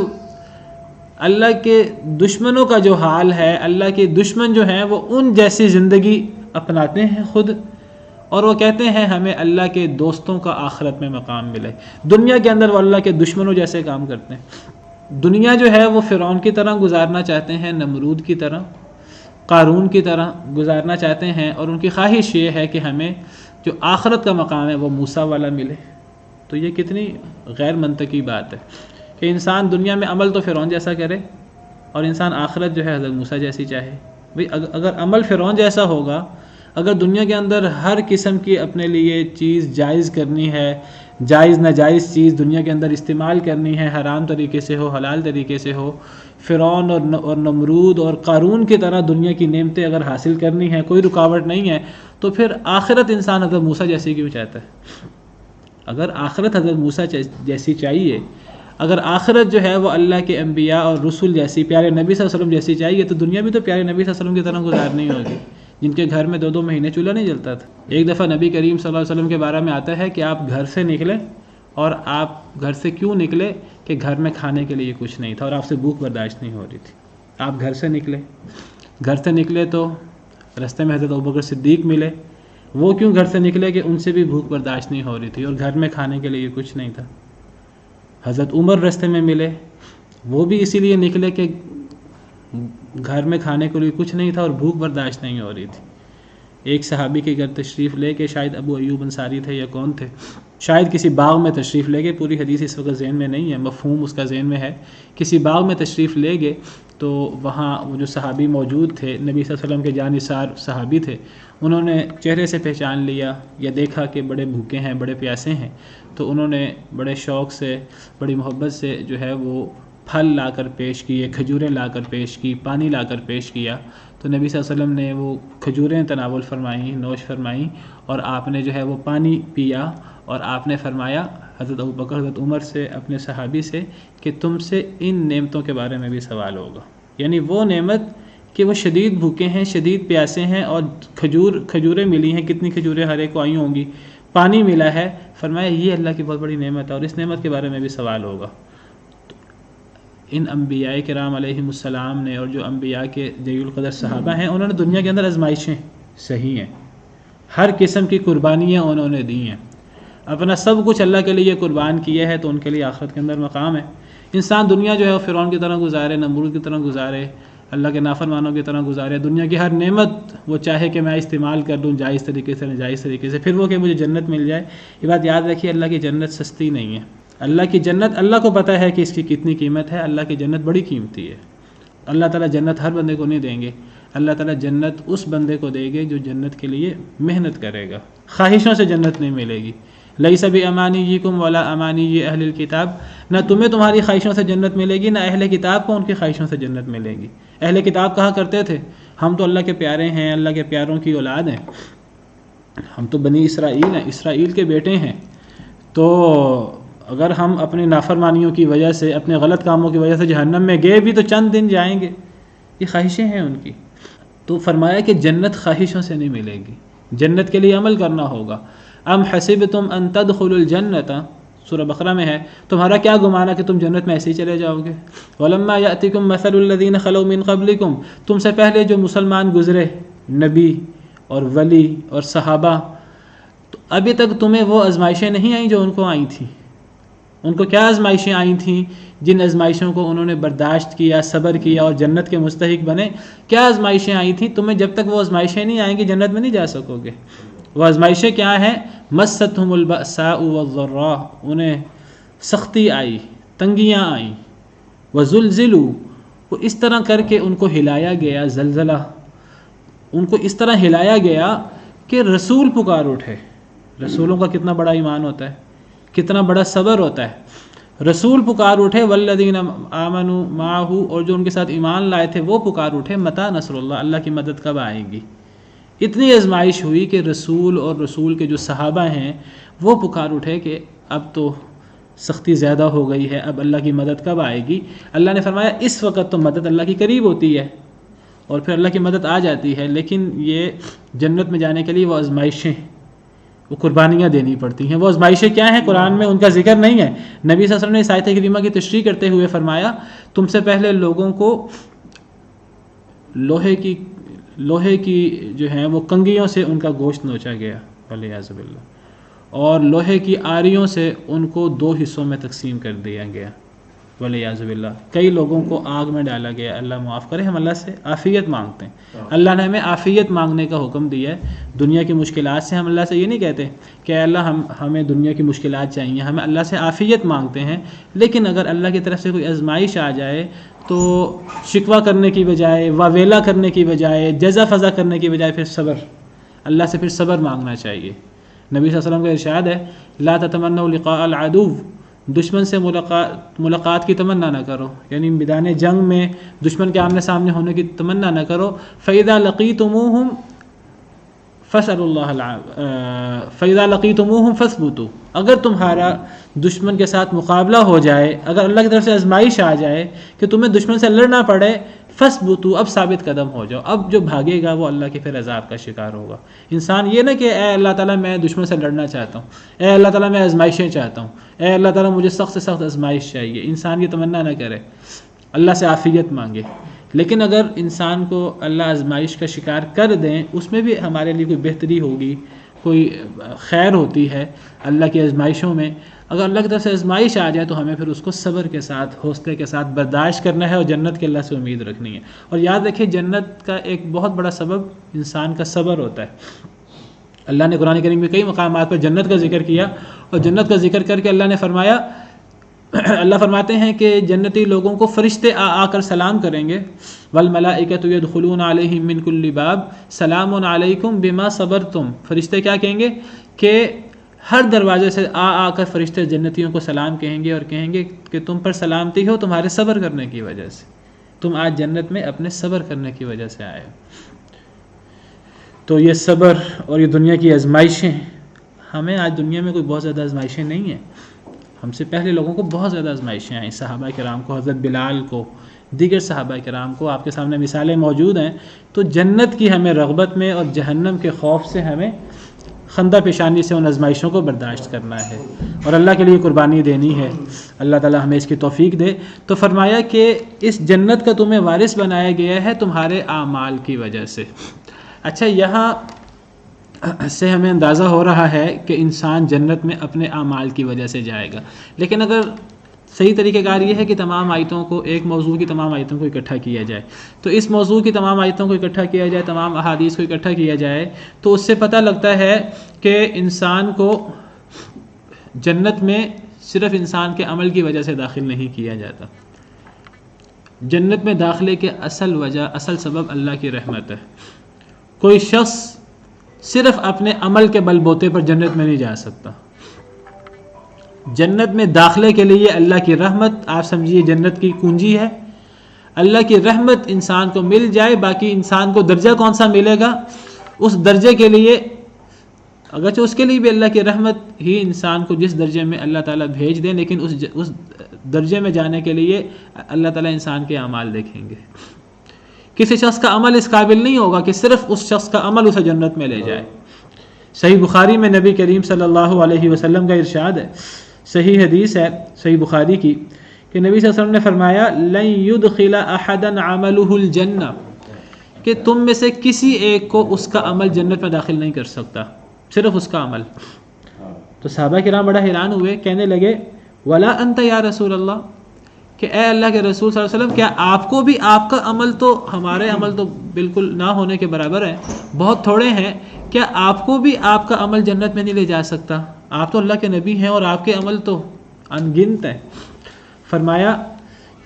B: اللہ کے دشمنوں کا جو حال ہے، اللہ کے دشمن جو ہیں وہ ان جیسی زندگی اپناتے ہیں خود، اور وہ کہتے ہیں ہمیں اللہ کے دوستوں کا آخرت میں مقام ملے. دنیا کے اندر وہ اللہ کے دشمنوں جیسے کام کرتے ہیں. دنیا جو ہے وہ فرعون کی طرح گزارنا چاہتے ہیں، نمرود کی طرح، قارون کی طرح گزارنا چاہتے ہیں، اور ان کی خواہش یہ ہے کہ ہمیں جو آخرت کا مقام ہے وہ موسیٰ والا ملے. تو یہ کتنی غیر منطقی بات ہے کہ انسان دنیا میں عمل تو فرعون جیسا کرے اور انسان آخرت جو ہے حضرت موسیٰ جیسی چاہے. بھئی اگر عمل فرعون جیسا ہوگا، اگر دنیا کے اندر ہر قسم کی اپنے لیے چیز جائز کرنی ہے، جائز ناجائز چیز دنیا کے اندر استعمال کرنی ہے، حرام طریقے سے ہو، حلال طریقے سے ہو، فرعون اور نمرود اور قارون کی طرح دنیا کی نعمتیں اگر حاصل کرنی ہے، کوئی رکاوٹ نہیں ہے، تو پھر آخرت انسان حضرت موسیٰ جیسی کیوں چاہتا ہے؟ اگر آخرت حضرت موسیٰ جیسی چاہیے، اگر آخرت جو ہے وہ اللہ کے انبیاء اور رسول جیسی، پیارے نبی صلی اللہ علیہ وسلم جیسی چاہیے، تو دنیا بھی تو پیارے نبی صلی اللہ علیہ وسلم کی طرح گزارنی ہوگی، جن کے گھر میں 2 مہینے چولہا نہیں جلتا تھا. ایک دفعہ نبی کریم صلی اللہ علیہ وسلم کے بارے میں آتا ہے کہ آپ گھر سے نکلے، اور آپ گھر سے کیوں نکلے کہ گھر میں کھانے کے لیے کچھ نہیں تھا اور آپ سے بھوک برداشت نہیں ہو رہی تھی. آپ گھر سے نکلے تو رستے میں حضرت ابوبکر صدیق ملے. وہ کیوں گھر سے نکلے کہ ان سے بھی بھوک برداشت نہیں ہو رہی تھی اور گھر میں کھانے کے لیے کچھ نہیں تھا. حضرت عمر رستے میں ملے، وہ بھی اسی لیے نکلے کہ گھر میں کھانے کے لیے کچھ نہیں تھا اور بھوک برداشت نہیں ہو رہی تھی. ایک صحابی کے گھر تشریف لے کے، شاید ابو ایوب انصاری تھے یا کون تھے، شاید کسی باغ میں تشریف لے گئے، پوری حدیث اس وقت ذہن میں نہیں ہے، مفہوم اس کا ذہن میں ہے. کسی باغ میں تشریف لے گئے تو وہاں وہ جو صحابی موجود تھے، نبی صلی اللہ علیہ وسلم کے جانثار صحابی تھے، انہوں نے چہرے سے پہچان لیا یا دیکھا کہ بڑے بھوکے ہیں، بڑے پیاسے ہیں، تو انہوں نے بڑے شوق سے، بڑی محبت سے جو ہے وہ پھل لا کر پیش کیے، کھجوریں لا کر پیش کی، پانی لا کر پیش کیا. تو نبی صلی اللہ علیہ وسلم نے وہ کھجوریں تناول فرمائیں، نوش فرمائیں، اور آپ نے جو ہے وہ پانی پیا، اور آپ نے فرمایا حضرت ابوبکر، حضرت عمر سے، اپنے صحابی سے کہ تم سے ان نعمتوں کے بارے میں بھی سوال ہوگا. یعنی وہ نعمت کہ وہ شدید بھوکے ہیں، شدید پیاسے ہیں، اور کھجوریں ملی ہیں، کتنی کھجوریں ہر ایک کو آئی ہوں گی، پانی ملا ہے. فرمایا یہ اللہ کی بہت بڑی نعمت ہے اور اس نعمت کے بارے میں بھی سوال ہوگا. ان انبیاء کرام علیہم السلام نے اور جو انبیاء کے جلیل القدر صحابہ ہیں، انہوں نے دنیا کے اندر آزمائشیں صحیح ہیں، ہر قسم کی قربانیاں انہوں نے دی ہیں، اپنا سب کچھ اللہ کے لیے قربان کیا ہے، تو ان کے لیے آخرت کے اندر مقام ہے. انسان دنیا جو ہے وہ فرعون کی طرح گزارے، نمرود کی طرح گزارے، اللہ کے نافرمانوں کی طرح گزارے، دنیا کی ہر نعمت وہ چاہے کہ میں استعمال کر لوں جائز طریقے سے ناجائز طریقے سے، پھر وہ کہ مجھے جنت مل جائے. یہ بات یاد رکھیے، اللہ کی جنت سستی نہیں ہے. اللہ کی جنت، اللہ کو پتہ ہے کہ اس کی کتنی قیمت ہے. اللہ کی جنت بڑی قیمتی ہے. اللہ تعالیٰ جنت ہر بندے کو نہیں دیں گے. اللہ تعالیٰ جنت اس بندے کو دے گے جو جنت کے لیے محنت کرے گا. خواہشوں سے جنت نہیں ملے گی. لیس بامانیکم ولا امانی اہل الکتاب، نہ تمہیں تمہاری خواہشوں سے جنت ملے گی، نہ اہل کتاب کو ان کی خواہشوں سے جنت ملے گی. اہل کتاب کہا کرتے تھے ہم تو اللہ کے پیارے ہیں، اللہ کے پیاروں کی اولاد ہیں، ہم تو بنی اسرائیل ہیں، اسرائیل کے بیٹے ہیں، تو اگر ہم اپنی نافرمانیوں کی وجہ سے، اپنے غلط کاموں کی وجہ سے جہنم میں گئے بھی تو چند دن جائیں گے. یہ خواہشیں ہیں ان کی. تو فرمایا کہ جنت خواہشوں سے نہیں ملے گی، جنت کے لیے عمل کرنا ہوگا. ام حسبتم ان تدخلوا الجنت، سورہ بقرہ میں ہے، تمہارا کیا گمان ہے کہ تم جنت میں ایسے ہی چلے جاؤ گے. ولما یاتکم مثل الذین خلوا من قبلکم، تم سے پہلے جو مسلمان گزرے، نبی اور ولی اور صحابہ، تو ابھی تک تمہیں وہ آزمائشیں نہیں آئیں جو ان کو آئی تھیں. ان کو کیا آزمائشیں آئی تھیں؟ جن آزمائشوں کو انہوں نے برداشت کیا، صبر کیا اور جنت کے مستحق بنے. کیا آزمائشیں آئی تھیں؟ تمہیں جب تک وہ آزمائشیں نہیں آئیں گی جنت میں نہیں جا سکو گے. وہ آزمائشیں کیا ہیں؟ مستہم البأساء والضراء، انہیں سختی آئی، تنگیاں آئیں. وزلزلوا، وہ اس طرح کر کے ان کو ہلایا گیا، زلزلہ ان کو اس طرح ہلایا گیا کہ رسول پکار اٹھے. رسولوں کا کتنا بڑا ایمان ہوتا ہے، کتنا بڑا صبر ہوتا ہے. رسول پکار اٹھے، والذین آمنوا معہ، اور جو ان کے ساتھ ایمان لائے تھے وہ پکار اٹھے، متی نصر اللہ، اللہ کی مدد کب آئے گی. اتنی آزمائش ہوئی کہ رسول اور رسول کے جو صحابہ ہیں وہ پکار اٹھے کہ اب تو سختی زیادہ ہو گئی ہے، اب اللہ کی مدد کب آئے گی. اللہ نے فرمایا اس وقت تو مدد اللہ کی قریب ہوتی ہے اور پھر اللہ کی مدد آ جاتی ہے، لیکن یہ جنت میں جانے کے لیے وہ آزمائشیں، وہ قربانیاں دینی پڑتی ہیں. وہ آزمائشیں کیا ہیں؟ قرآن میں ان کا ذکر نہیں ہے. نبی صلی اللہ علیہ وسلم نے اس آیت کریمہ کی تشریح کرتے ہوئے فرمایا تم سے پہلے لوگوں کو لوہے کی جو ہیں وہ کنگھیوں سے ان کا گوشت نوچا گیا، والعیاذ باللہ، اور لوہے کی آریوں سے ان کو 2 حصوں میں تقسیم کر دیا گیا، والعیاذ باللہ. کئی لوگوں کو آگ میں ڈالا گیا. اللہ معاف کرے. ہم اللہ سے عافیت مانگتے ہیں. اللہ نے ہمیں عافیت مانگنے کا حکم دیا ہے. دنیا کی مشکلات سے ہم اللہ سے یہ نہیں کہتے کہ اے اللہ ہمیں دنیا کی مشکلات چاہیے، ہمیں اللہ سے عافیت مانگتے ہیں. لیکن اگر اللہ کی طرف سے کوئی آزمائش آ جائے تو شکوہ کرنے کی بجائے، واویلا کرنے کی بجائے، جزا فضا کرنے کی بجائے پھر صبر، اللہ سے پھر صبر مانگنا چاہیے. نبی صلی اللہ علیہ وسلم کا ارشاد ہے لا تتمنوا لقاء العدو، دشمن سے ملاقات کی تمنا نہ کرو، یعنی میدان جنگ میں دشمن کے آمنے سامنے ہونے کی تمنا نہ کرو. فَإِذَا لَقِيتُمُوهُمْ فَإِذَا لَقِيتُمُوهُمْ فَاثْبُتُوا، اگر تمہارا دشمن کے ساتھ مقابلہ ہو جائے، اگر اللہ کی طرف سے آزمائش آ جائے کہ تمہیں دشمن سے لڑنا پڑے، فَاثْبُتُوا، اب ثابت قدم ہو جاؤ. اب جو بھاگے گا وہ اللہ کے پھر عذاب کا شکار ہوگا. انسان یہ نہ کہ اے اللہ تعالیٰ میں دشمن سے لڑنا چاہتا ہوں، اے اللہ تعالیٰ میں آزمائشیں چاہتا ہوں، اے اللہ تعالیٰ مجھے سخت سے سخت آزمائش چاہیے. انسان یہ تمنا نہ کرے، اللہ سے عافیت مانگے. لیکن اگر انسان کو اللہ آزمائش کا شکار کر دیں، اس میں بھی ہمارے لیے کوئی بہتری ہوگی، کوئی خیر ہوتی ہے اللہ کی آزمائشوں میں. اگر اللہ کی طرف سے آزمائش آ جائے تو ہمیں پھر اس کو صبر کے ساتھ، حوصلے کے ساتھ برداشت کرنا ہے اور جنت کے اللہ سے امید رکھنی ہے. اور یاد رکھیں جنت کا ایک بہت بڑا سبب انسان کا صبر ہوتا ہے. اللہ نے قرآن کریم میں کئی مقامات پر جنت کا ذکر کیا، اور جنت کا ذکر کر کے اللہ نے فرمایا، اللہ فرماتے ہیں کہ جنتی لوگوں کو فرشتے آ کر سلام کریں گے. والملائکۃ یدخلون علیہم من کل باب سلام علیکم بما صبرتم. فرشتے کیا کہیں گے کہ ہر دروازے سے آ کر فرشتے جنتیوں کو سلام کہیں گے اور کہیں گے کہ تم پر سلامتی ہو تمہارے صبر کرنے کی وجہ سے، تم آج جنت میں اپنے صبر کرنے کی وجہ سے آئے ہو. تو یہ صبر اور یہ دنیا کی آزمائشیں، ہمیں آج دنیا میں کوئی بہت زیادہ آزمائشیں نہیں ہیں. ہم سے پہلے لوگوں کو بہت زیادہ آزمائشیں آئیں. صحابہ کرام کو، حضرت بلال کو، دیگر صحابہ کرام کو، آپ کے سامنے مثالیں موجود ہیں. تو جنت کی ہمیں رغبت میں اور جہنم کے خوف سے ہمیں خندہ پیشانی سے ان آزمائشوں کو برداشت کرنا ہے اور اللہ کے لیے قربانی دینی ہے. اللہ تعالی ہمیں اس کی توفیق دے. تو فرمایا کہ اس جنت کا تمہیں وارث بنایا گیا ہے تمہارے اعمال کی وجہ سے. اچھا، یہاں سے ہمیں اندازہ ہو رہا ہے کہ انسان جنت میں اپنے اعمال کی وجہ سے جائے گا، لیکن اگر صحیح طریقہ کار یہ ہے کہ تمام آیتوں کو، ایک موضوع کی تمام آیتوں کو اکٹھا کیا جائے، تو اس موضوع کی تمام آیتوں کو اکٹھا کیا جائے، تمام احادیث کو اکٹھا کیا جائے، تو اس سے پتہ لگتا ہے کہ انسان کو جنت میں صرف انسان کے عمل کی وجہ سے داخل نہیں کیا جاتا. جنت میں داخلے کے اصل سبب اللہ کی رحمت ہے. کوئی شخص صرف اپنے عمل کے بل بوتے پر جنت میں نہیں جا سکتا. جنت میں داخلے کے لیے اللہ کی رحمت، آپ سمجھیے جنت کی کنجی ہے. اللہ کی رحمت انسان کو مل جائے، باقی انسان کو درجہ کون سا ملے گا، اس درجے کے لیے، اگرچہ اس کے لیے بھی اللہ کی رحمت ہی انسان کو جس درجے میں اللہ تعالیٰ بھیج دیں، لیکن اس درجے میں جانے کے لیے اللہ تعالیٰ انسان کے اعمال دیکھیں گے. کسی شخص کا عمل اس قابل نہیں ہوگا کہ صرف اس شخص کا عمل اسے جنت میں لے جائے. صحیح بخاری میں نبی کریم صلی اللہ علیہ وسلم کا ارشاد ہے، صحیح حدیث ہے صحیح بخاری کی، کہ نبی صلی اللہ علیہ وسلم نے فرمایا لن يدخل احدا عمله الجنہ، کہ تم میں سے کسی ایک کو اس کا عمل جنت میں داخل نہیں کر سکتا، صرف اس کا عمل. تو صحابہ کرام بڑا حیران ہوئے، کہنے لگے ولا انت یا رسول اللہ، کہ اے اللہ کے رسول صلی اللہ علیہ وسلم، کیا آپ کو بھی آپ کا عمل، تو ہمارے عمل تو بالکل نہ ہونے کے برابر ہیں، بہت تھوڑے ہیں، کیا آپ کو بھی آپ کا عمل جنت میں نہیں لے جا سکتا؟ آپ تو اللہ کے نبی ہیں اور آپ کے عمل تو ان گنت ہیں. فرمایا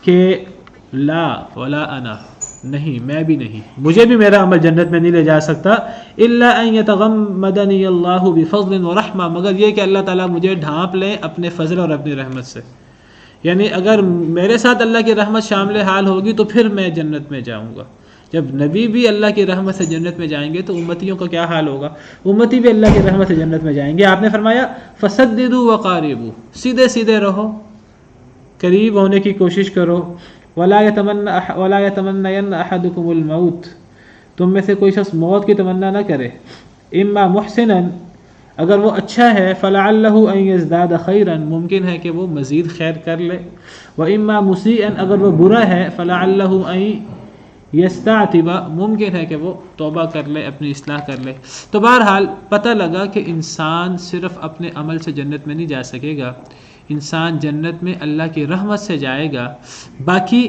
B: کہ لا ولا انا، نہیں، میں بھی نہیں، مجھے بھی میرا عمل جنت میں نہیں لے جا سکتا، الا ان یتغمدنی اللہ بفضل ورحمہ، مگر یہ کہ اللہ تعالیٰ مجھے ڈھانپ لے اپنے فضل اور اپنی رحمت سے. یعنی اگر میرے ساتھ اللہ کی رحمت شامل حال ہوگی تو پھر میں جنت میں جاؤں گا. جب نبی بھی اللہ کی رحمت سے جنت میں جائیں گے تو امتیوں کا کیا حال ہوگا؟ امتی بھی اللہ کی رحمت سے جنت میں جائیں گے. آپ نے فرمایا فسددوا وقاربوا، سیدھے سیدھے رہو، قریب ہونے کی کوشش کرو. ولا يتمنين احدكم الموت، تم میں سے کوئی شخص موت کی تمنا نہ کرے. اما محسنا، اگر وہ اچھا ہے، فلعله ان يزداد خيرا، ممکن ہے کہ وہ مزید خیر کر لے. واما مسيئا، اگر وہ برا ہے، فلعله ان يستعتب، ممکن ہے کہ وہ توبہ کر لے، اپنی اصلاح کر لے. تو بہرحال پتہ لگا کہ انسان صرف اپنے عمل سے جنت میں نہیں جا سکے گا، انسان جنت میں اللہ کی رحمت سے جائے گا. باقی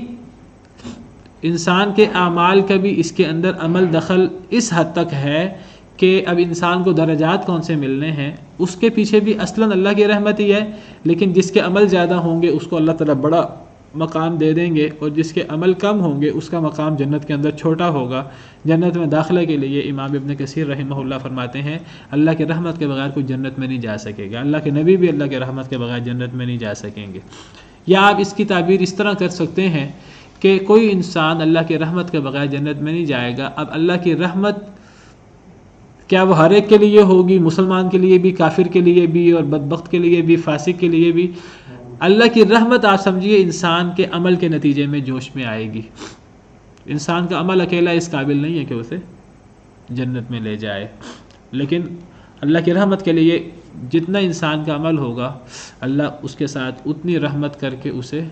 B: انسان کے اعمال کا بھی اس کے اندر عمل دخل اس حد تک ہے کہ اب انسان کو درجات کون سے ملنے ہیں، اس کے پیچھے بھی اصلاً اللہ کی رحمت ہی ہے، لیکن جس کے عمل زیادہ ہوں گے اس کو اللہ تعالیٰ بڑا مقام دے دیں گے، اور جس کے عمل کم ہوں گے اس کا مقام جنت کے اندر چھوٹا ہوگا. جنت میں داخلے کے لیے امام ابن کثیر رحمہ اللہ فرماتے ہیں اللہ کی رحمت کے بغیر کوئی جنت میں نہیں جا سکے گا، اللہ کے نبی بھی اللہ کی رحمت کے بغیر جنت میں نہیں جا سکیں گے. یا آپ اس کی تعبیر اس طرح کر سکتے ہیں کہ کوئی انسان اللہ کی رحمت کے بغیر جنت میں نہیں جائے گا. اب اللہ کی رحمت کیا وہ ہر ایک کے لیے ہوگی، مسلمان کے لیے بھی، کافر کے لیے بھی، اور بدبخت کے لیے بھی، فاسق کے لیے بھی؟ اللہ کی رحمت آپ سمجھیے انسان کے عمل کے نتیجے میں جوش میں آئے گی. انسان کا عمل اکیلا اس قابل نہیں ہے کہ اسے جنت میں لے جائے، لیکن اللہ کی رحمت کے لیے جتنا انسان کا عمل ہوگا اللہ اس کے ساتھ اتنی رحمت کر کے اسے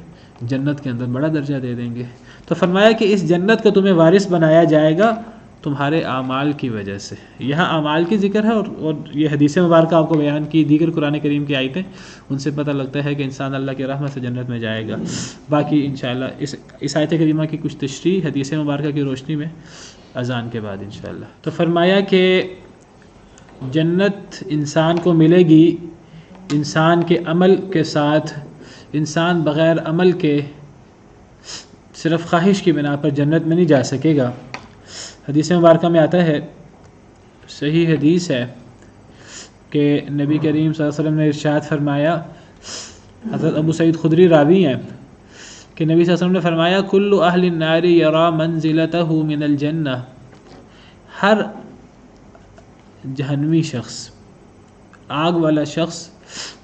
B: جنت کے اندر بڑا درجہ دے دیں گے. تو فرمایا کہ اس جنت کو تمہیں وارث بنایا جائے گا تمہارے اعمال کی وجہ سے. یہاں اعمال کی ذکر ہے اور یہ حدیث مبارکہ آپ کو بیان کی، دیگر قرآن کریم کی آیتیں، ان سے پتہ لگتا ہے کہ انسان اللہ کی رحمت سے جنت میں جائے گا. باقی انشاءاللہ اس آیت کریمہ کی کچھ تشریح حدیث مبارکہ کی روشنی میں اذان کے بعد انشاءاللہ. تو فرمایا کہ جنت انسان کو ملے گی انسان کے عمل کے ساتھ. انسان بغیر عمل کے صرف خواہش کی بنا پر جنت میں نہیں جا سکے گا. حدیث مبارکہ میں آتا ہے، صحیح حدیث ہے، کہ نبی کریم صلی اللہ علیہ وسلم نے ارشاد فرمایا، حضرت ابو سعید خدری راوی ہیں، کہ نبی صلی اللہ علیہ وسلم نے فرمایا کل اہل النار یرا منزلتہ من الجنہ، ہر جہنمی شخص، آگ والا شخص،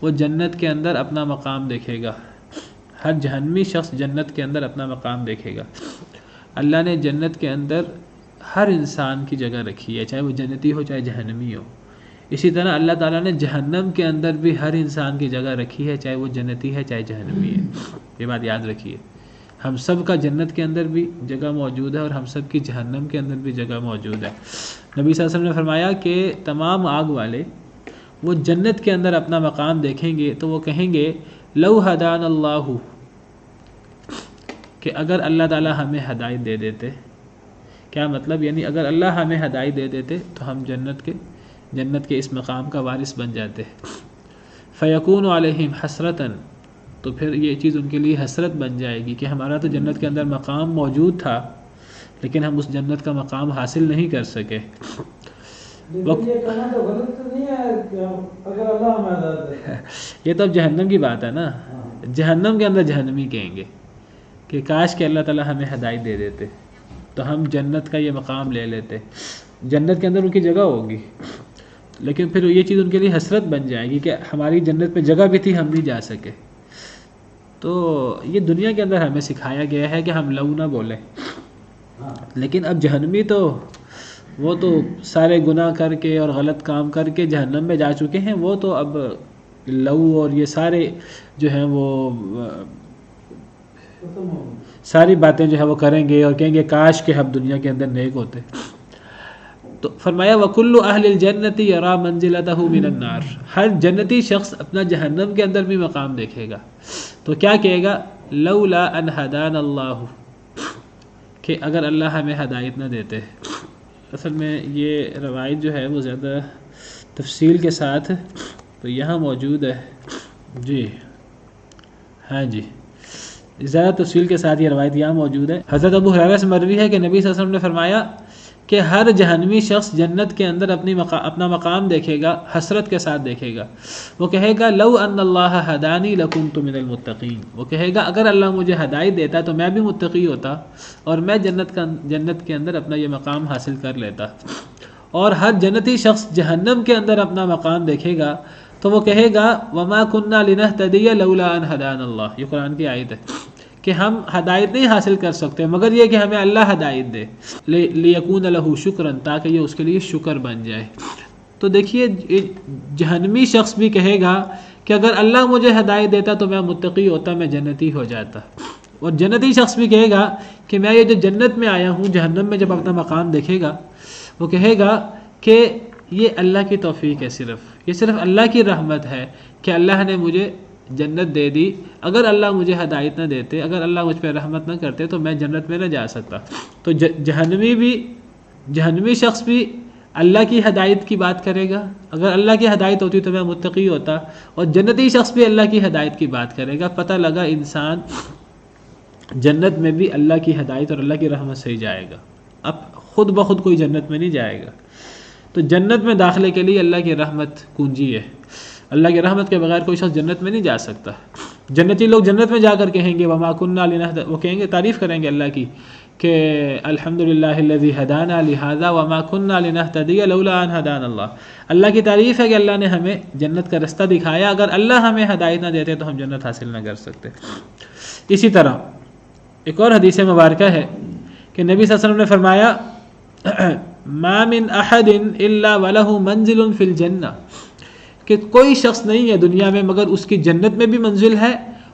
B: وہ جنت کے اندر اپنا مقام دیکھے گا. ہر جہنمی شخص جنت کے اندر اپنا مقام دیکھے گا۔ اللہ نے جنت کے اندر ہر انسان کی جگہ رکھی ہے، چاہے وہ جنتی ہو چاہے جہنمی ہو۔ اسی طرح اللہ تعالیٰ نے جہنم کے اندر بھی ہر انسان کی جگہ رکھی ہے، چاہے وہ جنتی ہے چاہے جہنمی ہے۔ یہ بات یاد رکھیے، ہم سب کا جنت کے اندر بھی جگہ موجود ہے اور ہم سب کی جہنم کے اندر بھی جگہ موجود ہے۔ نبی صلی اللہ علیہ وسلم نے فرمایا کہ تمام آگ والے وہ جنت کے اندر اپنا مقام دیکھیں گے تو وہ کہیں گے لو ہدان اللہ، کہ اگر اللہ تعالیٰ ہمیں ہدایت دے دیتے۔ کیا مطلب؟ یعنی اگر اللہ ہمیں ہدایت دے دیتے تو ہم جنت کے اس مقام کا وارث بن جاتے۔ فیکون علیہم حسرتاً، تو پھر یہ چیز ان کے لیے حسرت بن جائے گی کہ ہمارا تو جنت کے اندر مقام موجود تھا لیکن ہم اس جنت کا مقام حاصل نہیں کر سکے۔ یہ تو اب جہنم کی بات ہے نا، جہنم کے اندر جہنمی کہیں گے کہ کاش کہ اللہ تعالیٰ ہمیں ہدایت دے دیتے تو ہم جنت کا یہ مقام لے لیتے۔ جنت کے اندر ان کی جگہ ہوگی لیکن پھر یہ چیز ان کے لیے حسرت بن جائے گی کہ ہماری جنت میں جگہ بھی تھی، ہم نہیں جا سکے۔ تو یہ دنیا کے اندر ہمیں سکھایا گیا ہے کہ ہم لو نہ بولیں، لیکن اب جہنمی تو وہ تو سارے گناہ کر کے اور غلط کام کر کے جہنم میں جا چکے ہیں، وہ تو اب لو اور یہ سارے جو ہیں وہ ساری باتیں جو ہے وہ کریں گے اور کہیں گے کاش کہ ہم دنیا کے اندر نیک ہوتے۔ تو فرمایا وَكُلُّ أَهْلِ الْجَنَّةِ يَرَى مَنزِلَتَهُ مِنَ النَّارِ، ہر جنتی شخص اپنا جہنم کے اندر بھی مقام دیکھے گا تو کیا کہے گا لولا ان ہدانا اللہ، کہ اگر اللہ ہمیں ہدایت نہ دیتے۔ اصل میں یہ روایت جو ہے وہ زیادہ تفصیل کے ساتھ تو یہاں موجود ہے، جی ہاں جی، زیادہ تفصیل کے ساتھ یہ روایت یہاں موجود ہے۔ حضرت ابو ہریرہ سے مروی ہے کہ نبی صلی اللہ علیہ وسلم نے فرمایا کہ ہر جہنمی شخص جنت کے اندر اپنا مقام دیکھے گا، حسرت کے ساتھ دیکھے گا۔ وہ کہے گا لو ان اللہ ہدانی لکنت من المتقین، وہ کہے گا اگر اللہ مجھے ہدایت دیتا تو میں بھی متقی ہوتا اور میں جنت کے اندر اپنا یہ مقام حاصل کر لیتا۔ اور ہر جنتی شخص جہنم کے اندر اپنا مقام دیکھے گا تو وہ کہے گا وما کننا لنہتدی لولا ان ہدانا اللہ، یہ قرآن کی آیت ہے کہ ہم ہدایت نہیں حاصل کر سکتے مگر یہ کہ ہمیں اللہ ہدایت دے، لیکون لہ شکرن، تاکہ یہ اس کے لیے شکر بن جائے۔ تو دیکھیے جہنمی شخص بھی کہے گا کہ اگر اللہ مجھے ہدایت دیتا تو میں متقی ہوتا، میں جنتی ہو جاتا۔ اور جنتی شخص بھی کہے گا کہ میں یہ جو جنت میں آیا ہوں، جہنم میں جب اپنا مقام دیکھے گا وہ کہے گا کہ یہ اللہ کی توفیق ہے، یہ صرف اللہ کی رحمت ہے کہ اللہ نے مجھے جنت دے دی۔ اگر اللہ مجھے ہدایت نہ دیتے، اگر اللہ مجھ پہ رحمت نہ کرتے تو میں جنت میں نہ جا سکتا۔ تو جہنمی شخص بھی اللہ کی ہدایت کی بات کرے گا، اگر اللہ کی ہدایت ہوتی تو میں متقی ہوتا، اور جنتی شخص بھی اللہ کی ہدایت کی بات کرے گا۔ پتہ لگا انسان جنت میں بھی اللہ کی ہدایت اور اللہ کی رحمت سے ہی جائے گا، اب خود بخود کوئی جنت میں نہیں جائے گا۔ تو جنت میں داخلے کے لیے اللہ کی رحمت کنجی ہے، اللہ کی رحمت کے بغیر کوئی شخص جنت میں نہیں جا سکتا۔ جنتی لوگ جنت میں جا کر کہیں گے وما کننا لنہتدی، وہ کہیں گے، تعریف کریں گے اللہ کی کہ الحمدللہ الذی ہدانا لہذا وما کننا لنہتدی لولا ان ہدانا اللہ، اللہ کی تعریف ہے کہ اللہ نے ہمیں جنت کا رستہ دکھایا، اگر اللہ ہمیں ہدایت نہ دیتے تو ہم جنت حاصل نہ کر سکتے۔ اسی طرح ایک اور حدیث مبارکہ ہے کہ نبی صلی اللہ علیہ وسلم نے فرمایا ما من احد الا ولہ منزل فی الجنہ، کہ کوئی شخص نہیں ہے دنیا میں مگر اس کی جنت میں بھی منزل ہے،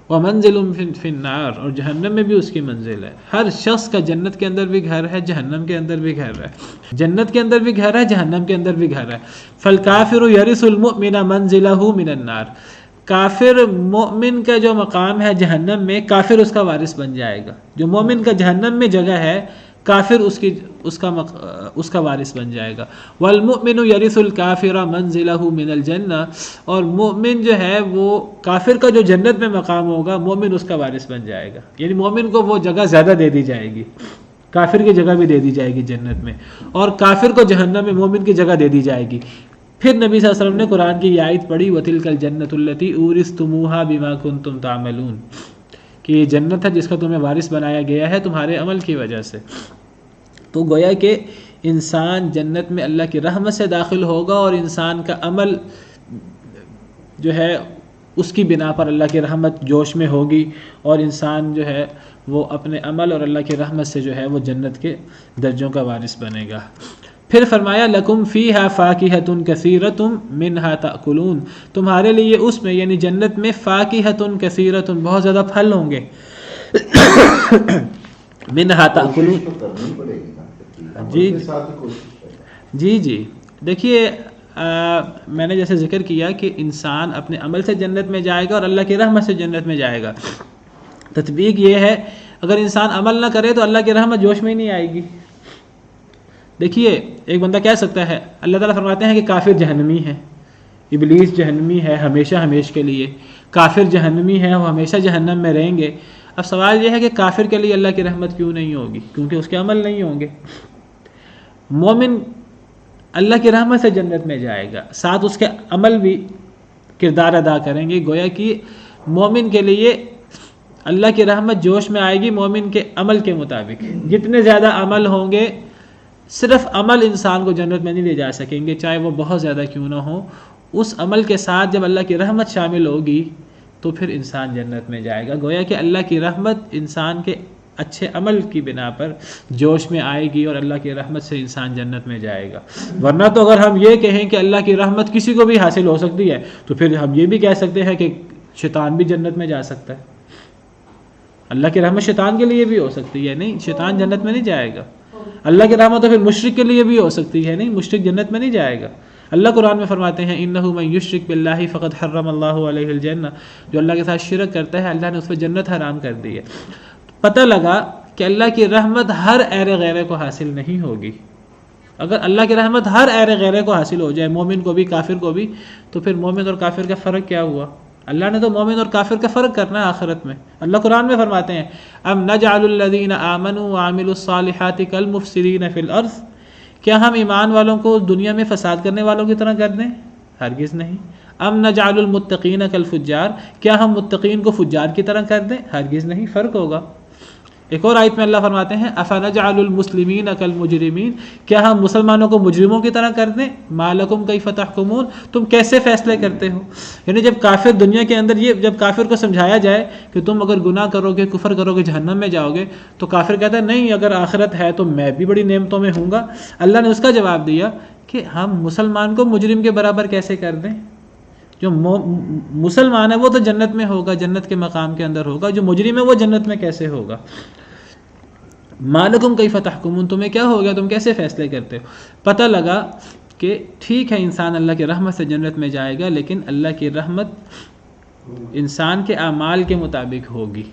B: ومنزل فی النار، اور جہنم میں بھی اس کی منزل ہے۔ ہر شخص کا جنت کے اندر بھی گھر ہے، جہنم کے اندر بھی گھر ہے، جنت کے اندر بھی گھر ہے، جہنم کے اندر بھی گھر ہے۔ فالکافر یرث المؤمن منزلہ من النار، کافر مومن کا جو مقام ہے جہنم میں، کافر اس کا وارث بن جائے گا۔ جو مومن کا جہنم میں جگہ ہے، کافر اس کا وارث بن جائے گا۔ والمؤمن یرث الکافر منزلہ من الجنہ، اور مومن جو ہے وہ کافر کا جو جنت میں مقام ہوگا، مومن اس کا وارث بن جائے گا، یعنی مومن کو وہ جگہ زیادہ دے دی جائے گی، کافر کی جگہ بھی دے دی جائے گی جنت میں، اور کافر کو جہنم میں مومن کی جگہ دے دی جائے گی۔ پھر نبی صلی اللہ علیہ وسلم نے قرآن کی یہ آیت پڑھی وَتِلْكَ الْجَنَّةُ الَّتِي أُورِثْتُمُوهَا بِمَا كُنْتُمْ تَعْمَلُونَ، کہ یہ جنت ہے جس کا تمہیں وارث بنایا گیا ہے تمہارے عمل کی وجہ سے۔ تو گویا کہ انسان جنت میں اللہ کی رحمت سے داخل ہوگا، اور انسان کا عمل جو ہے اس کی بنا پر اللہ کی رحمت جوش میں ہوگی اور انسان جو ہے وہ اپنے عمل اور اللہ کی رحمت سے جو ہے وہ جنت کے درجوں کا وارث بنے گا۔ پھر فرمایا لکم فیہا فاکہۃ کثیرۃ منہا تأکلون، تمہارے لیے اس میں یعنی جنت میں فاکہۃ کثیرۃ بہت زیادہ پھل ہوں گے، منہا تأکلون۔ جی دیکھیے میں نے جیسے ذکر کیا کہ انسان اپنے عمل سے جنت میں جائے گا اور اللہ کی رحمت سے جنت میں جائے گا۔ تطبیق یہ ہے اگر انسان عمل نہ کرے تو اللہ کی رحمت جوش میں ہی نہیں آئے گی۔ دیکھیے ایک بندہ کہہ سکتا ہے، اللہ تعالیٰ فرماتے ہیں کہ کافر جہنمی ہے، ابلیس جہنمی ہے ہمیشہ کے لیے، کافر جہنمی ہے وہ ہمیشہ جہنم میں رہیں گے۔ اب سوال یہ ہے کہ کافر کے لیے اللہ کی رحمت کیوں نہیں ہوگی؟ کیونکہ اس کے عمل نہیں ہوں گے۔ مومن اللہ کی رحمت سے جنت میں جائے گا، ساتھ اس کے عمل بھی کردار ادا کریں گے، گویا کہ مومن کے لیے اللہ کی رحمت جوش میں آئے گی مومن کے عمل کے مطابق۔ جتنے زیادہ عمل ہوں گے، صرف عمل انسان کو جنت میں نہیں لے جا سکیں گے، چاہے وہ بہت زیادہ کیوں نہ ہو۔ اس عمل کے ساتھ جب اللہ کی رحمت شامل ہوگی تو پھر انسان جنت میں جائے گا، گویا کہ اللہ کی رحمت انسان کے اچھے عمل کی بنا پر جوش میں آئے گی اور اللہ کی رحمت سے انسان جنت میں جائے گا۔ ورنہ تو اگر ہم یہ کہیں کہ اللہ کی رحمت کسی کو بھی حاصل ہو سکتی ہے تو پھر ہم یہ بھی کہہ سکتے ہیں کہ شیطان بھی جنت میں جا سکتا ہے۔ اللہ کی رحمت شیطان کے لیے بھی ہو سکتی ہے، نہیں شیطان جنت میں نہیں جائے گا۔ اللہ کی رحمت تو پھر مشرک کے لیے بھی ہو سکتی ہے، نہیں مشرک جنت میں نہیں جائے گا۔ اللہ قرآن میں فرماتے ہیں انہ من یشرک باللہ فقد حرم اللہ علیہ الجنہ، جو اللہ کے ساتھ شرک کرتا ہے اللہ نے اس پہ جنت حرام کر دی ہے۔ پتہ لگا کہ اللہ کی رحمت ہر اہل غیرے کو حاصل نہیں ہوگی۔ اگر اللہ کی رحمت ہر اہل غیرے کو حاصل ہو جائے، مومن کو بھی کافر کو بھی، تو پھر مومن اور کافر کا فرق کیا ہوا؟ اللہ نے تو مومن اور کافر کا فرق کرنا ہے آخرت میں۔ اللہ قرآن میں فرماتے ہیں ام نجعل الذین آمنوا وعملوا الصالحات کالمفسدین فی الارض، کیا ہم ایمان والوں کو دنیا میں فساد کرنے والوں کی طرح کر دیں؟ ہرگز نہیں۔ ام نجعل المتقین کالفجار، کیا ہم متقین کو فجار کی طرح کر دیں؟ ہرگز نہیں، فرق ہوگا۔ ایک اور آیت میں اللہ فرماتے ہیں افنجعل المسلمین کالمجرمین، کیا ہم مسلمانوں کو مجرموں کی طرح کر دیں؟ ما لکم کیف تحکمون، تم کیسے فیصلے کرتے ہو؟ یعنی جب کافر دنیا کے اندر جب کافر کو سمجھایا جائے کہ تم اگر گناہ کرو گے کفر کرو گے جہنم میں جاؤ گے، تو کافر کہتا ہے نہیں اگر آخرت ہے تو میں بھی بڑی نعمتوں میں ہوں گا۔ اللہ نے اس کا جواب دیا کہ ہم مسلمان کو مجرم کے برابر کیسے کر دیں؟ جو مسلمان ہے وہ تو جنت میں ہوگا، جنت کے مقام کے اندر ہوگا، جو مجرم ہے وہ جنت میں کیسے ہوگا؟ مالکم کیف تحکمون، تمہیں کیا ہو گیا، تم کیسے فیصلے کرتے ہو؟ پتہ لگا کہ ٹھیک ہے انسان اللہ کی رحمت سے جنت میں جائے گا، لیکن اللہ کی رحمت انسان کے اعمال کے مطابق ہوگی۔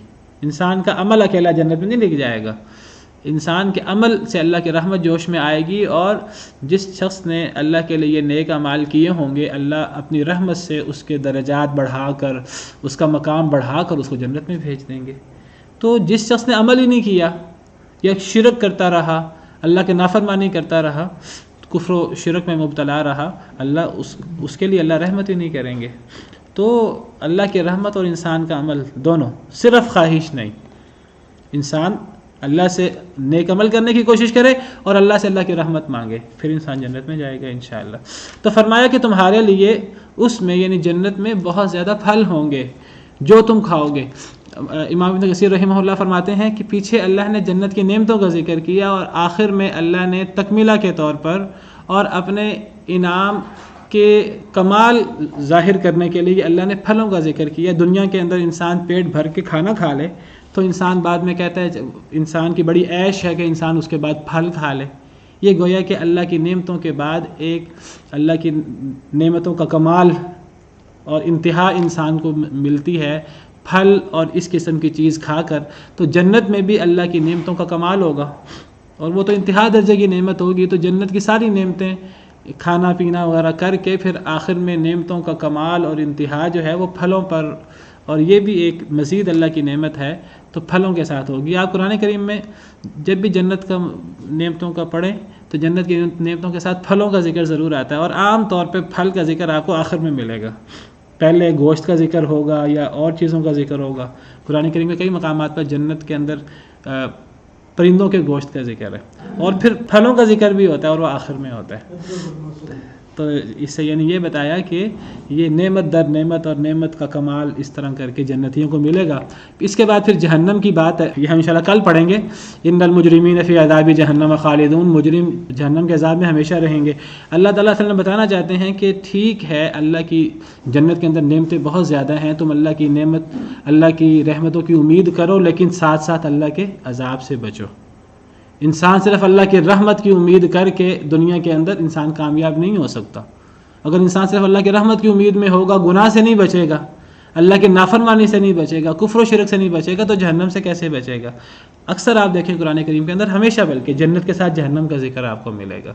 B: انسان کا عمل اکیلا جنت میں نہیں لے کے جائے گا، انسان کے عمل سے اللہ کی رحمت جوش میں آئے گی، اور جس شخص نے اللہ کے لیے نیک اعمال کیے ہوں گے اللہ اپنی رحمت سے اس کے درجات بڑھا کر، اس کا مقام بڑھا کر اس کو جنت میں بھیج دیں گے۔ تو جس شخص نے عمل ہی نہیں کیا یا شرک کرتا رہا، اللہ کے نافرمانی کرتا رہا، کفر و شرک میں مبتلا رہا، اللہ اس کے لیے اللہ رحمت ہی نہیں کریں گے۔ تو اللہ کی رحمت اور انسان کا عمل دونوں، صرف خواہش نہیں، انسان اللہ سے نیک عمل کرنے کی کوشش کرے اور اللہ سے اللہ کی رحمت مانگے، پھر انسان جنت میں جائے گا انشاءاللہ۔ تو فرمایا کہ تمہارے لیے اس میں یعنی جنت میں بہت زیادہ پھل ہوں گے جو تم کھاؤ گے۔ امام ابن کثیر رحمہ اللہ فرماتے ہیں کہ پیچھے اللہ نے جنت کی نعمتوں کا ذکر کیا اور آخر میں اللہ نے تکمیلہ کے طور پر اور اپنے انعام کے کمال ظاہر کرنے کے لیے اللہ نے پھلوں کا ذکر کیا۔ دنیا کے اندر انسان پیٹ بھر کے کھانا کھا لے تو انسان بعد میں کہتا ہے انسان کی بڑی عیش ہے کہ انسان اس کے بعد پھل کھا لے۔ یہ گویا کہ اللہ کی نعمتوں کے بعد ایک اللہ کی نعمتوں کا کمال اور انتہا انسان کو ملتی ہے پھل اور اس قسم کی چیز کھا کر، تو جنت میں بھی اللہ کی نعمتوں کا کمال ہوگا اور وہ تو انتہا درجے کی نعمت ہوگی۔ تو جنت کی ساری نعمتیں کھانا پینا وغیرہ کر کے پھر آخر میں نعمتوں کا کمال اور انتہا جو ہے وہ پھلوں پر، اور یہ بھی ایک مزید اللہ کی نعمت ہے تو پھلوں کے ساتھ ہوگی۔ آپ قرآن کریم میں جب بھی جنت کا نعمتوں کا پڑھیں تو جنت کی نعمتوں کے ساتھ پھلوں کا ذکر ضرور آتا ہے، اور عام طور پہ پھل کا ذکر آپ کو آخر میں ملے گا، پہلے گوشت کا ذکر ہوگا یا اور چیزوں کا ذکر ہوگا۔ قرآن کریم میں کئی مقامات پر جنت کے اندر پرندوں کے گوشت کا ذکر ہے، اور پھر پھلوں کا ذکر بھی ہوتا ہے اور وہ آخر میں ہوتا ہے۔ تو اس سے یعنی یہ بتایا کہ یہ نعمت در نعمت اور نعمت کا کمال اس طرح کر کے جنتیوں کو ملے گا۔ اس کے بعد پھر جہنم کی بات ہے، یہ ہم انشاءاللہ کل پڑھیں گے۔ ان المجرمین فی عذاب جہنم خالدون، مجرم جہنم کے عذاب میں ہمیشہ رہیں گے۔ اللہ تعالیٰ صلی اللہ علیہ وسلم بتانا چاہتے ہیں کہ ٹھیک ہے اللہ کی جنت کے اندر نعمتیں بہت زیادہ ہیں، تم اللہ کی نعمت اللہ کی رحمتوں کی امید کرو، لیکن ساتھ ساتھ اللہ کے عذاب سے بچو۔ انسان صرف اللہ کی رحمت کی امید کر کے دنیا کے اندر انسان کامیاب نہیں ہو سکتا۔ اگر انسان صرف اللہ کی رحمت کی امید میں ہوگا، گناہ سے نہیں بچے گا، اللہ کی نافرمانی سے نہیں بچے گا، کفر و شرک سے نہیں بچے گا، تو جہنم سے کیسے بچے گا؟ اکثر آپ دیکھیں قرآن کریم کے اندر ہمیشہ بلکہ جنت کے ساتھ جہنم کا ذکر آپ کو ملے گا۔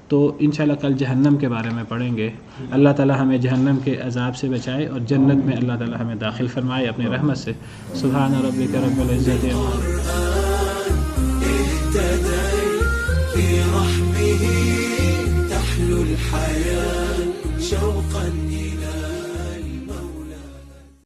B: تو انشاءاللہ کل جہنم کے بارے میں پڑھیں گے۔ اللہ تعالیٰ ہمیں جہنم کے عذاب سے بچائے اور جنت میں اللہ تعالیٰ ہمیں داخل فرمائے اپنی رحمت سے۔ سبحان ربک رب العزت
D: برحمه تحلو الحياة شوقا إلى